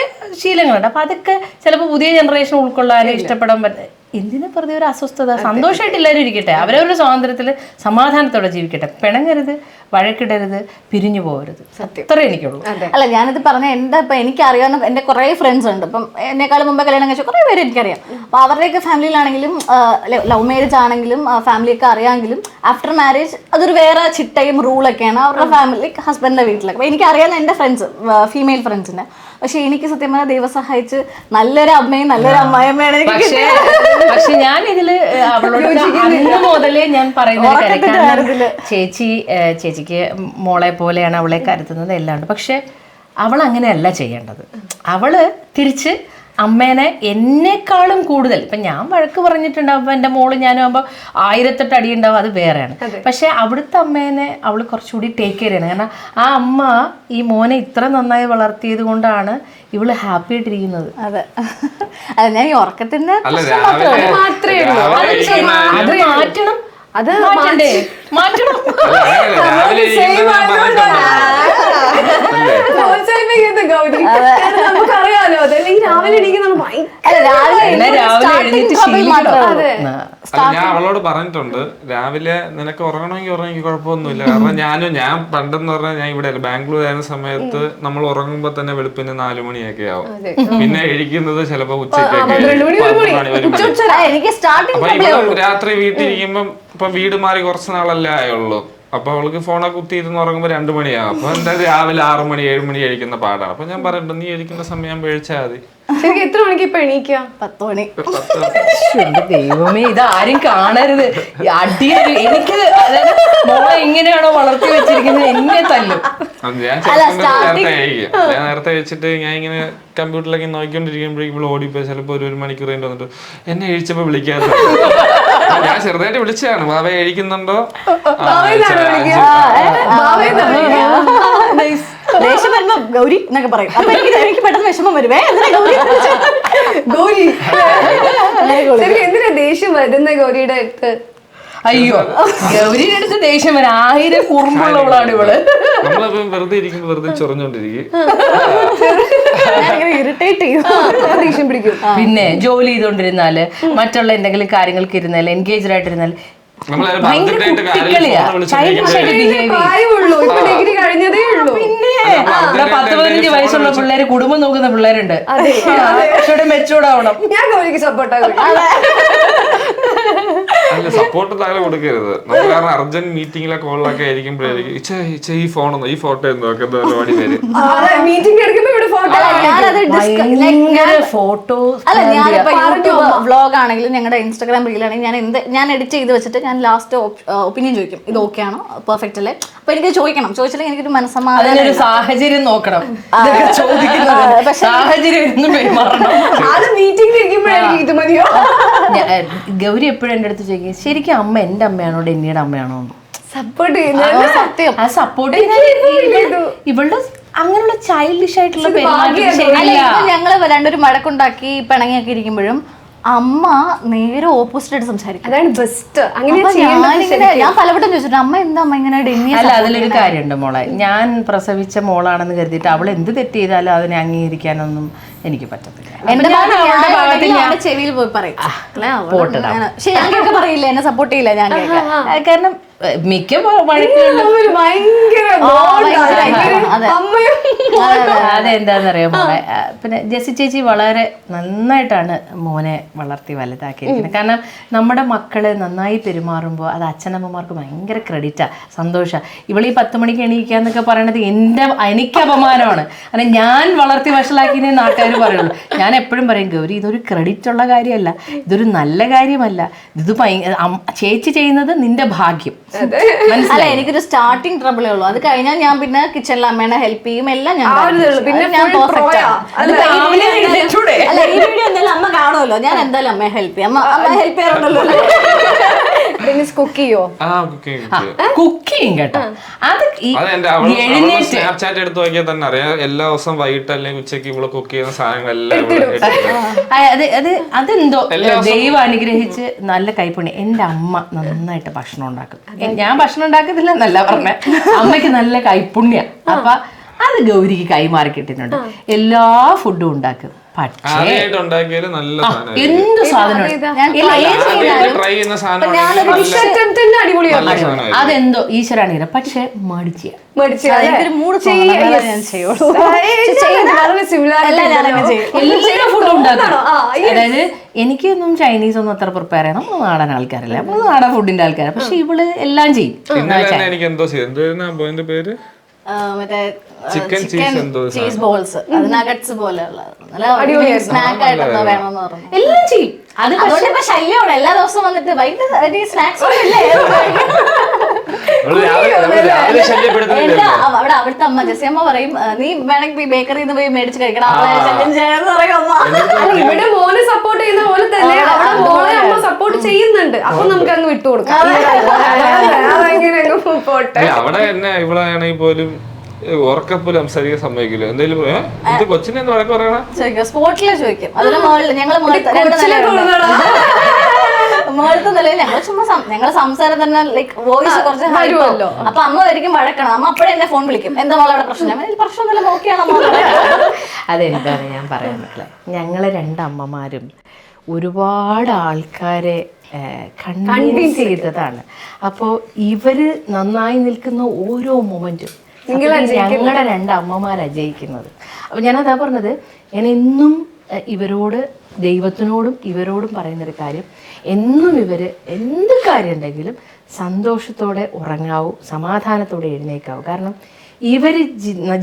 ശീലങ്ങളുണ്ട്. അപ്പൊ അതൊക്കെ ചിലപ്പോൾ പുതിയ ജനറേഷൻ ഉൾക്കൊള്ളാനും ഇഷ്ടപ്പെടാൻ പറ്റും. എന്തിനാ വെറുതെ ഒരു അസ്വസ്ഥത? സന്തോഷമായിട്ട് എല്ലാവരും ഇരിക്കട്ടെ, അവരവരുടെ സ്വാതന്ത്ര്യത്തിൽ സമാധാനത്തോടെ ജീവിക്കട്ടെ, പിണങ്ങരുത്, വഴക്കിടരുത്, പിരിഞ്ഞു പോകരുത്. അത്രേ എനിക്കുള്ളൂ. അല്ല ഞാനിത് പറഞ്ഞ എന്താ ഇപ്പൊ എനിക്കറിയാവുന്ന എൻ്റെ കുറേ ഫ്രണ്ട്സ് ഉണ്ട്. ഇപ്പം എന്നെക്കാളും മുമ്പേ കല്യാണം കഴിച്ച കുറേ പേര് എനിക്കറിയാം. അപ്പോൾ അവരുടെയൊക്കെ ഫാമിലിയിലാണെങ്കിലും ലവ് മാരേജ് ആണെങ്കിലും ഫാമിലിയൊക്കെ അറിയാമെങ്കിലും ആഫ്റ്റർ മാരേജ് അതൊരു വേറെ ചിട്ടയും റൂളൊക്കെയാണ് അവരുടെ ഫാമിലി, ഹസ്ബൻഡിൻ്റെ വീട്ടിലൊക്കെ. അപ്പോൾ എനിക്കറിയാവുന്ന എൻ്റെ ഫ്രണ്ട്സ്, ഫീമെയിൽ ഫ്രണ്ട്സിൻ്റെ. പക്ഷെ എനിക്ക് സത്യം പറഞ്ഞാൽ ദൈവം സഹായിച്ച് നല്ലൊരു അമ്മയും നല്ലൊരു അമ്മായിയമ്മയാണ് എനിക്ക്. പക്ഷെ ഞാൻ ഇതില് അവളോട് അന്ന് മുതലേ ഞാൻ പറയുന്നത്, ചേച്ചിക്ക് മോളെ പോലെയാണ് അവളെ കരുതുന്നത് എല്ലാം ഉണ്ട്. പക്ഷെ അവൾ അങ്ങനെയല്ല ചെയ്യേണ്ടത്. അവള് തിരിച്ച് അമ്മേനെ എന്നെക്കാളും കൂടുതൽ, ഇപ്പം ഞാൻ വഴക്ക് പറഞ്ഞിട്ടുണ്ടാകുമ്പോൾ എൻ്റെ മോള് ഞാനും ആകുമ്പോൾ 1008 അടി ഉണ്ടാവും, അത് വേറെയാണ്. പക്ഷെ അവിടുത്തെ അമ്മേനെ അവൾ കുറച്ചുകൂടി ടേക്ക് കെയർ ചെയ്യണം. കാരണം ആ അമ്മ ഈ മോനെ ഇത്ര നന്നായി വളർത്തിയത് കൊണ്ടാണ് ഇവള് ഹാപ്പി ആയിട്ടിരിക്കുന്നത്. അതെ, അല്ല ഞാൻ ഈ ഉറക്കത്തിന്റെ മാത്രമേ ഉള്ളൂ. അത് മാറ്റണം, അത് മാറ്റണം. നമുക്കറിയാലോ, അതല്ലെങ്കിൽ രാവിലെ എണീക്കുന്ന ഞാൻ അവളോട് പറഞ്ഞിട്ടുണ്ട്, രാവിലെ നിനക്ക് ഉറങ്ങണമെങ്കിൽ ഉറങ്ങി കുഴപ്പമൊന്നുമില്ല. കാരണം ഞാൻ പണ്ടെന്ന് പറഞ്ഞാൽ ഞാൻ ഇവിടെ ബാംഗ്ലൂർ ആയിരുന്ന സമയത്ത് നമ്മൾ ഉറങ്ങുമ്പോ തന്നെ വെളുപ്പിന് 4 മണിയൊക്കെ ആവും. പിന്നെ കഴിക്കുന്നത് ചിലപ്പോ ഉച്ചയ്ക്കൊക്കെ. അപ്പൊ രാത്രി വീട്ടിലിരിക്കുമ്പം ഇപ്പൊ വീട് മാറി കുറച്ച് നാളല്ലേ ആയുള്ളൂ. അപ്പൊ അവൾക്ക് ഫോണൊക്കെ കുത്തിയിരുന്ന് ഉറങ്ങുമ്പോ 2 മണിയാവും. അപ്പൊ എന്താ രാവിലെ 6 മണി 7 മണി കഴിക്കുന്ന പാടാണ്. അപ്പൊ ഞാൻ പറഞ്ഞിട്ടുണ്ട്, നീ കഴിക്കുന്ന സമയം കഴിച്ചാൽ മതി. ശരിക്കും എത്ര മണിക്ക് ഇപ്പൊ എണീക്കുക? 10 മണി. ദൈവമേ, ഇത് ആരും കാണരുത്. അടിയൊരു എനിക്ക് മോളെ എങ്ങനെയാണോ വളർത്തി വെച്ചിരിക്കുന്നത് എന്നെ തല്ലും. ഞാൻ നേരത്തെ വെച്ചിട്ട് ഞാൻ ഇങ്ങനെ കമ്പ്യൂട്ടറിലൊക്കെ നോക്കിക്കൊണ്ടിരിക്കുമ്പോഴേക്കും ഇവിടെ ഓടിപ്പോയി ചിലപ്പോ 1 മണിക്കൂർ കഴിഞ്ഞ് വന്നിട്ട് എന്നെ എഴിച്ചപ്പോ വിളിക്കാതെ. ഞാൻ ചെറുതായിട്ട് വിളിച്ചതാണ്, ബാബ എഴിക്കുന്നുണ്ടോ? ദേഷ്യം വരുമ്പോ ഗൗരി എന്നൊക്കെ പറയും. അപ്പൊ എനിക്ക് പെട്ടെന്ന് വിഷമം വരുവേ. ഗൗരി എന്തിനാ ദേഷ്യം വരുന്ന ഗൗരിയുടെ അടുത്ത്? അയ്യോ, ഗൗരിയുടെ അടുത്ത് ദേഷ്യം വരാൻ 1000 കുറുമ്പുള്ളവളാണ് ഇവള്. നമ്മളിപ്പോ വെറുതെ ഇരിക്കുമ്പോ വെറുതെ ചൊറഞ്ഞോണ്ടിരിക്കും, ഇറിറ്റേറ്റ് ചെയ്യും, ദേഷ്യം പിടിക്കും. പിന്നെ ജോലി ചെയ്തോണ്ടിരുന്നാല്, മറ്റുള്ള എന്തെങ്കിലും കാര്യങ്ങൾക്ക് ഇരുന്നാല്, എൻഗേജ്ഡ് ആയിട്ടിരുന്നാല് ഭയങ്കര കുട്ടിക്കളിയാ. പ്രായമുള്ളൂ, ഇപ്പൊ ഡിഗ്രി കഴിഞ്ഞതേ ഉള്ളൂ. പിന്നെ 10-15 വയസ്സുള്ള പിള്ളേര് കുടുംബം നോക്കുന്ന പിള്ളേരുണ്ട്. മെച്ചൂർഡ് ആവണം. ഞാൻ ഗൗരിക്ക് സപ്പോർട്ടാകും. അല്ല, സപ്പോർട്ട് താഴെ കൊടുക്കരുത് നമ്മൾ. കാരണം അർജന്റ് മീറ്റിംഗിലൊക്കെ കോളിലൊക്കെ ആയിരിക്കുമ്പോഴായിരിക്കും ഈ ഫോട്ടോ പരിപാടി വരും. മീറ്റിംഗ് എടുക്കുമ്പോ ഇവിടെ ഫോട്ടോ അല്ല, ഞാനിപ്പോ യൂട്യൂബ് വ്ളോഗ് ആണെങ്കിലും ഞങ്ങളുടെ ഇൻസ്റ്റാഗ്രാം റീലാണെങ്കിലും ഞാൻ എഡിറ്റ് ചെയ്ത് വെച്ചിട്ട് ഞാൻ ലാസ്റ്റ് ഒപ്പീനിയൻ ചോദിക്കും, ഇത് ഓക്കെ ആണോ, പെർഫെക്റ്റ് അല്ലേ. അപ്പൊ എനിക്ക് ചോദിച്ചില്ലെങ്കിൽ എനിക്കൊരു മനസ്സമാധാനം, സാഹചര്യം നോക്കണം. ഗൗരി എപ്പോഴും എന്റെ അടുത്ത് ചോദിക്കും, ശരിക്കും അമ്മ എന്റെ അമ്മയാണോ ഡെന്നിയുടെ അമ്മയാണോ? സപ്പോർട്ട് ചെയ്യുന്നത് സത്യം. ആ സപ്പോർട്ട് ഇവളുടെ അങ്ങനെയുള്ള ചൈൽഡിഷ് ആയിട്ടുള്ള ഞങ്ങള് രണ്ടൊരു മഴക്കുണ്ടാക്കി പിണങ്ങിയൊക്കെ ഇരിക്കുമ്പോഴും അമ്മ നേരെ ഓപ്പോസിറ്റ് ആയിട്ട് സംസാരിക്കും. അതാണ് ബെസ്റ്റ്. അങ്ങനെ ഞാൻ പലവട്ടം ചോദിച്ചിട്ട് അമ്മ എന്താ അമ്മ ഇങ്ങനെ ഡെന്നി. അല്ല, അതിലൊരു കാര്യമുണ്ട് മോളെ, ഞാൻ പ്രസവിച്ച മോളാണെന്ന് കരുതിയിട്ട് അവൾ എന്ത് തെറ്റ് ചെയ്താലും അതിനെ അംഗീകരിക്കാനൊന്നും എനിക്ക് പറ്റത്തില്ല. ചെവിയിൽ പോയി പറയും, പക്ഷെ ഞാൻ പറയില്ല, എന്നെ സപ്പോർട്ട് ചെയ്യില്ല. ഞാൻ കാരണം മിക്ക വഴക്കുകളിലും ഭയങ്കര അതെന്താന്നറിയോ മോളെ, പിന്നെ ജെസ്സി ചേച്ചി വളരെ നന്നായിട്ടാണ് മോനെ വളർത്തി വലുതാക്കിയിരിക്കുന്നത്. കാരണം നമ്മുടെ മക്കള് നന്നായി പെരുമാറുമ്പോൾ അത് അച്ഛനമ്മമാർക്ക് ഭയങ്കര ക്രെഡിറ്റാ, സന്തോഷമാണ്. ഇവളീ 10 മണിക്ക് എണീക്കാന്നൊക്കെ പറയണത് എനിക്ക് അപമാനമാണ്. കാരണം ഞാൻ വളർത്തി വഷളാക്കിയേ നാട്ടുകാർ പറയുള്ളൂ. ഞാൻ എപ്പോഴും പറയും, ഗൗരി ഇതൊരു ക്രെഡിറ്റ് ഉള്ള കാര്യമല്ല, ഇതൊരു നല്ല കാര്യമല്ല, ഇത് ചേച്ചി ചെയ്യുന്നത് നിന്റെ ഭാഗ്യം. അല്ല, എനിക്കൊരു സ്റ്റാർട്ടിങ് ട്രബിളേ ഉള്ളൂ. അത് കഴിഞ്ഞാൽ ഞാൻ പിന്നെ കിച്ചണിൽ അമ്മേനെ ഹെൽപ്പ് ചെയ്യും, എല്ലാം ഞാൻ പിന്നെ ഞാൻ perfect ആ. അല്ല, ഈ വീഡിയോ എന്തായാലും അമ്മ കാണുമല്ലോ, ഞാൻ എന്തായാലും അമ്മയെ ഹെൽപ്പ് ചെയ്യും. അമ്മ ഹെൽപ്പ് ചെയ്യാറുണ്ടല്ലോ. കുക്ക് ചെയ്യോ? കുക്കിങ് കേട്ടോ, അത് സ്നാപ്ചാറ്റ് എടുത്ത് നോക്കിയാൽ തന്നെ അറിയാം. എല്ലാ ദിവസവും വൈകിട്ട് അല്ലെങ്കിൽ ഉച്ചയ്ക്ക് ഇവിടെ കുക്ക് ചെയ്യുന്ന സാധനങ്ങളെല്ലാം അതെന്തോ ദൈവം അനുഗ്രഹിച്ച് നല്ല കൈപ്പുണ്യം. എൻ്റെ അമ്മ നന്നായിട്ട് ഭക്ഷണം ഉണ്ടാക്കും. ഞാൻ ഭക്ഷണം ഉണ്ടാക്കത്തില്ല എന്നല്ല പറഞ്ഞ, അമ്മയ്ക്ക് നല്ല കൈപ്പുണ്യ. അപ്പൊ അത് ഗൗരിക്ക് കൈമാറി കിട്ടുന്നുണ്ട്. എല്ലാ ഫുഡും ഉണ്ടാക്കും. എന്ത് സാധനം അതെന്തോ ഈശ്വരാണ്, പക്ഷെ മടിച്ച ഫുഡ് ഉണ്ടാക്കും. അതായത് എനിക്കൊന്നും ചൈനീസ് ഒന്നും അത്ര പ്രിപ്പയർ ചെയ്യാം, നമ്മൾ നാടൻ ആൾക്കാരല്ല, നമ്മൾ നാടൻ ഫുഡിന്റെ ആൾക്കാരാണ്. പക്ഷെ ഇവള് എല്ലാം ചെയ്യും. എനിക്ക് എന്തോ ചെയ്യും പേര് മറ്റേ ചിക്കൻ ചീസ് ബോൾസ്, അത് നഗറ്റ്സ് പോലെയുള്ള സ്നാക്ക് ആയിട്ടൊക്കെ വേണമെന്ന് പറഞ്ഞു. എല്ലാം ചെയ്യും. അതുകൊണ്ട് ഇപ്പൊ ശല്യമാണ് എല്ലാ ദിവസവും വന്നിട്ട് വൈകിട്ട് സ്നാക്സ് അവിടെ അവിടുത്തെ അമ്മ ജെസ്സി അമ്മ പറയും, നീ വേണമെങ്കിൽ ബേക്കറിയിൽ നിന്ന് പോയി മേടിച്ച് കഴിക്കണം, ശല്യം ചെയ്യാന്ന് പറയും അമ്മ. ഇവിടെ മോനെ സപ്പോർട്ട് ചെയ്യുന്ന പോലെ തന്നെ അവിടെ മോളെ അമ്മ സപ്പോർട്ട് ചെയ്യുന്നുണ്ട്. അപ്പൊ നമുക്ക് അങ്ങ് വിട്ടുകൊടുക്കാം. അവിടെ തന്നെ ഇവിടെ ആണെങ്കിൽ പോലും ഉറക്കപ്പോലും സംസാരിക്കാൻ സമ്മതിക്കില്ല. എന്തെങ്കിലും ഇത് കൊച്ചിനെ എന്ന് വഴക്ക് പറയണ സ്പോട്ടിലെ ചോദിക്കും. അതിന് മുകളിൽ ഞങ്ങള് മുകളിലത്തെ നിലയിൽ ഞങ്ങൾ ചുമ്മാ ഞങ്ങളെ സംസാരം തന്നെ ലൈക്ക് വോയിസ് കുറച്ച് വരുമല്ലോ. അപ്പൊ അമ്മ ഒരിക്കും വഴക്കണം. അമ്മ അപ്പഴേ എന്നെ ഫോൺ വിളിക്കും, എന്താ മോളെ അവിടെ പ്രശ്നം? പ്രശ്നമൊന്നുമില്ല, നോക്കിയാണോ? അതെന്താണ് ഞാൻ പറയാൻ പറ്റില്ല. ഞങ്ങളെ 2 അമ്മമാരും ഒരുപാട് ആൾക്കാരെ കൺവിൻസ് ചെയ്തതാണ്. അപ്പോൾ ഇവര് നന്നായി നിൽക്കുന്ന ഓരോ മൊമെന്റും ഞങ്ങളുടെ 2 അമ്മമാരാണ് ജയിക്കുന്നത്. അപ്പൊ ഞാനതാ പറഞ്ഞത്, ഞാൻ എന്നും ഇവരോട്, ദൈവത്തിനോടും ഇവരോടും പറയുന്നൊരു കാര്യം, എന്നും ഇവര് എന്ത് കാര്യം ഉണ്ടെങ്കിലും സന്തോഷത്തോടെ ഉറങ്ങാവൂ, സമാധാനത്തോടെ എഴുന്നേക്കാവൂ. കാരണം ഇവർ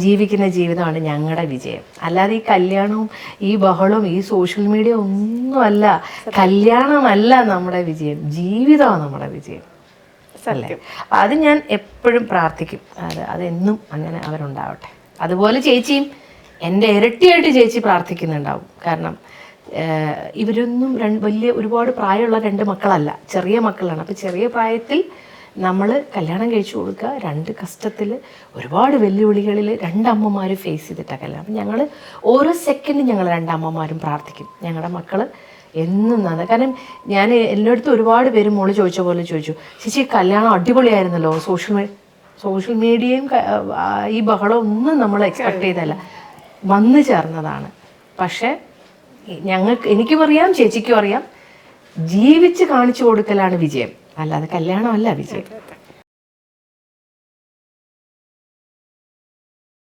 ജീവിക്കുന്ന ജീവിതമാണ് ഞങ്ങളുടെ വിജയം. അല്ലാതെ ഈ കല്യാണവും ഈ ബഹളവും ഈ സോഷ്യൽ മീഡിയ ഒന്നുമല്ല. കല്യാണമല്ല നമ്മുടെ വിജയം, ജീവിതമാണ് നമ്മുടെ വിജയം. അല്ലേ? അത് ഞാൻ എപ്പോഴും പ്രാർത്ഥിക്കും, അതെന്നും അങ്ങനെ അവരുണ്ടാവട്ടെ. അതുപോലെ ചേച്ചിയും എൻ്റെ ഇരട്ടിയായിട്ട് ചേച്ചി പ്രാർത്ഥിക്കുന്നുണ്ടാവും. കാരണം ഇവരൊന്നും വലിയ ഒരുപാട് പ്രായമുള്ള 2 മക്കളല്ല, ചെറിയ മക്കളാണ്. അപ്പോൾ ചെറിയ പ്രായത്തിൽ നമ്മൾ കല്യാണം കഴിച്ചു കൊടുക്കുക, 2 കഷ്ടത്തിൽ ഒരുപാട് വെല്ലുവിളികളിൽ 2 അമ്മമാർ ഫേസ് ചെയ്തിട്ടാണ് കല്യാണം. അപ്പം ഞങ്ങൾ ഓരോ സെക്കൻഡും ഞങ്ങൾ 2 അമ്മമാരും പ്രാർത്ഥിക്കും ഞങ്ങളുടെ മക്കൾ എന്നും നന്ന. കാരണം ഞാൻ എല്ലായിടത്തും ഒരുപാട് പേര് മോള് ചോദിച്ച പോലെ ചോദിച്ചു, ചേച്ചി കല്യാണം അടിപൊളിയായിരുന്നല്ലോ, സോഷ്യൽ മീഡിയയും ഈ ബഹളം ഒന്നും നമ്മൾ എക്സ്പെക്ട് ചെയ്തല്ല, വന്നു ചേർന്നതാണ്. പക്ഷെ എനിക്കും അറിയാം, ചേച്ചിക്കും അറിയാം, ജീവിച്ച് കാണിച്ചു കൊടുക്കലാണ് വിജയം, അല്ലാതെ കല്യാണമല്ല വിജയം.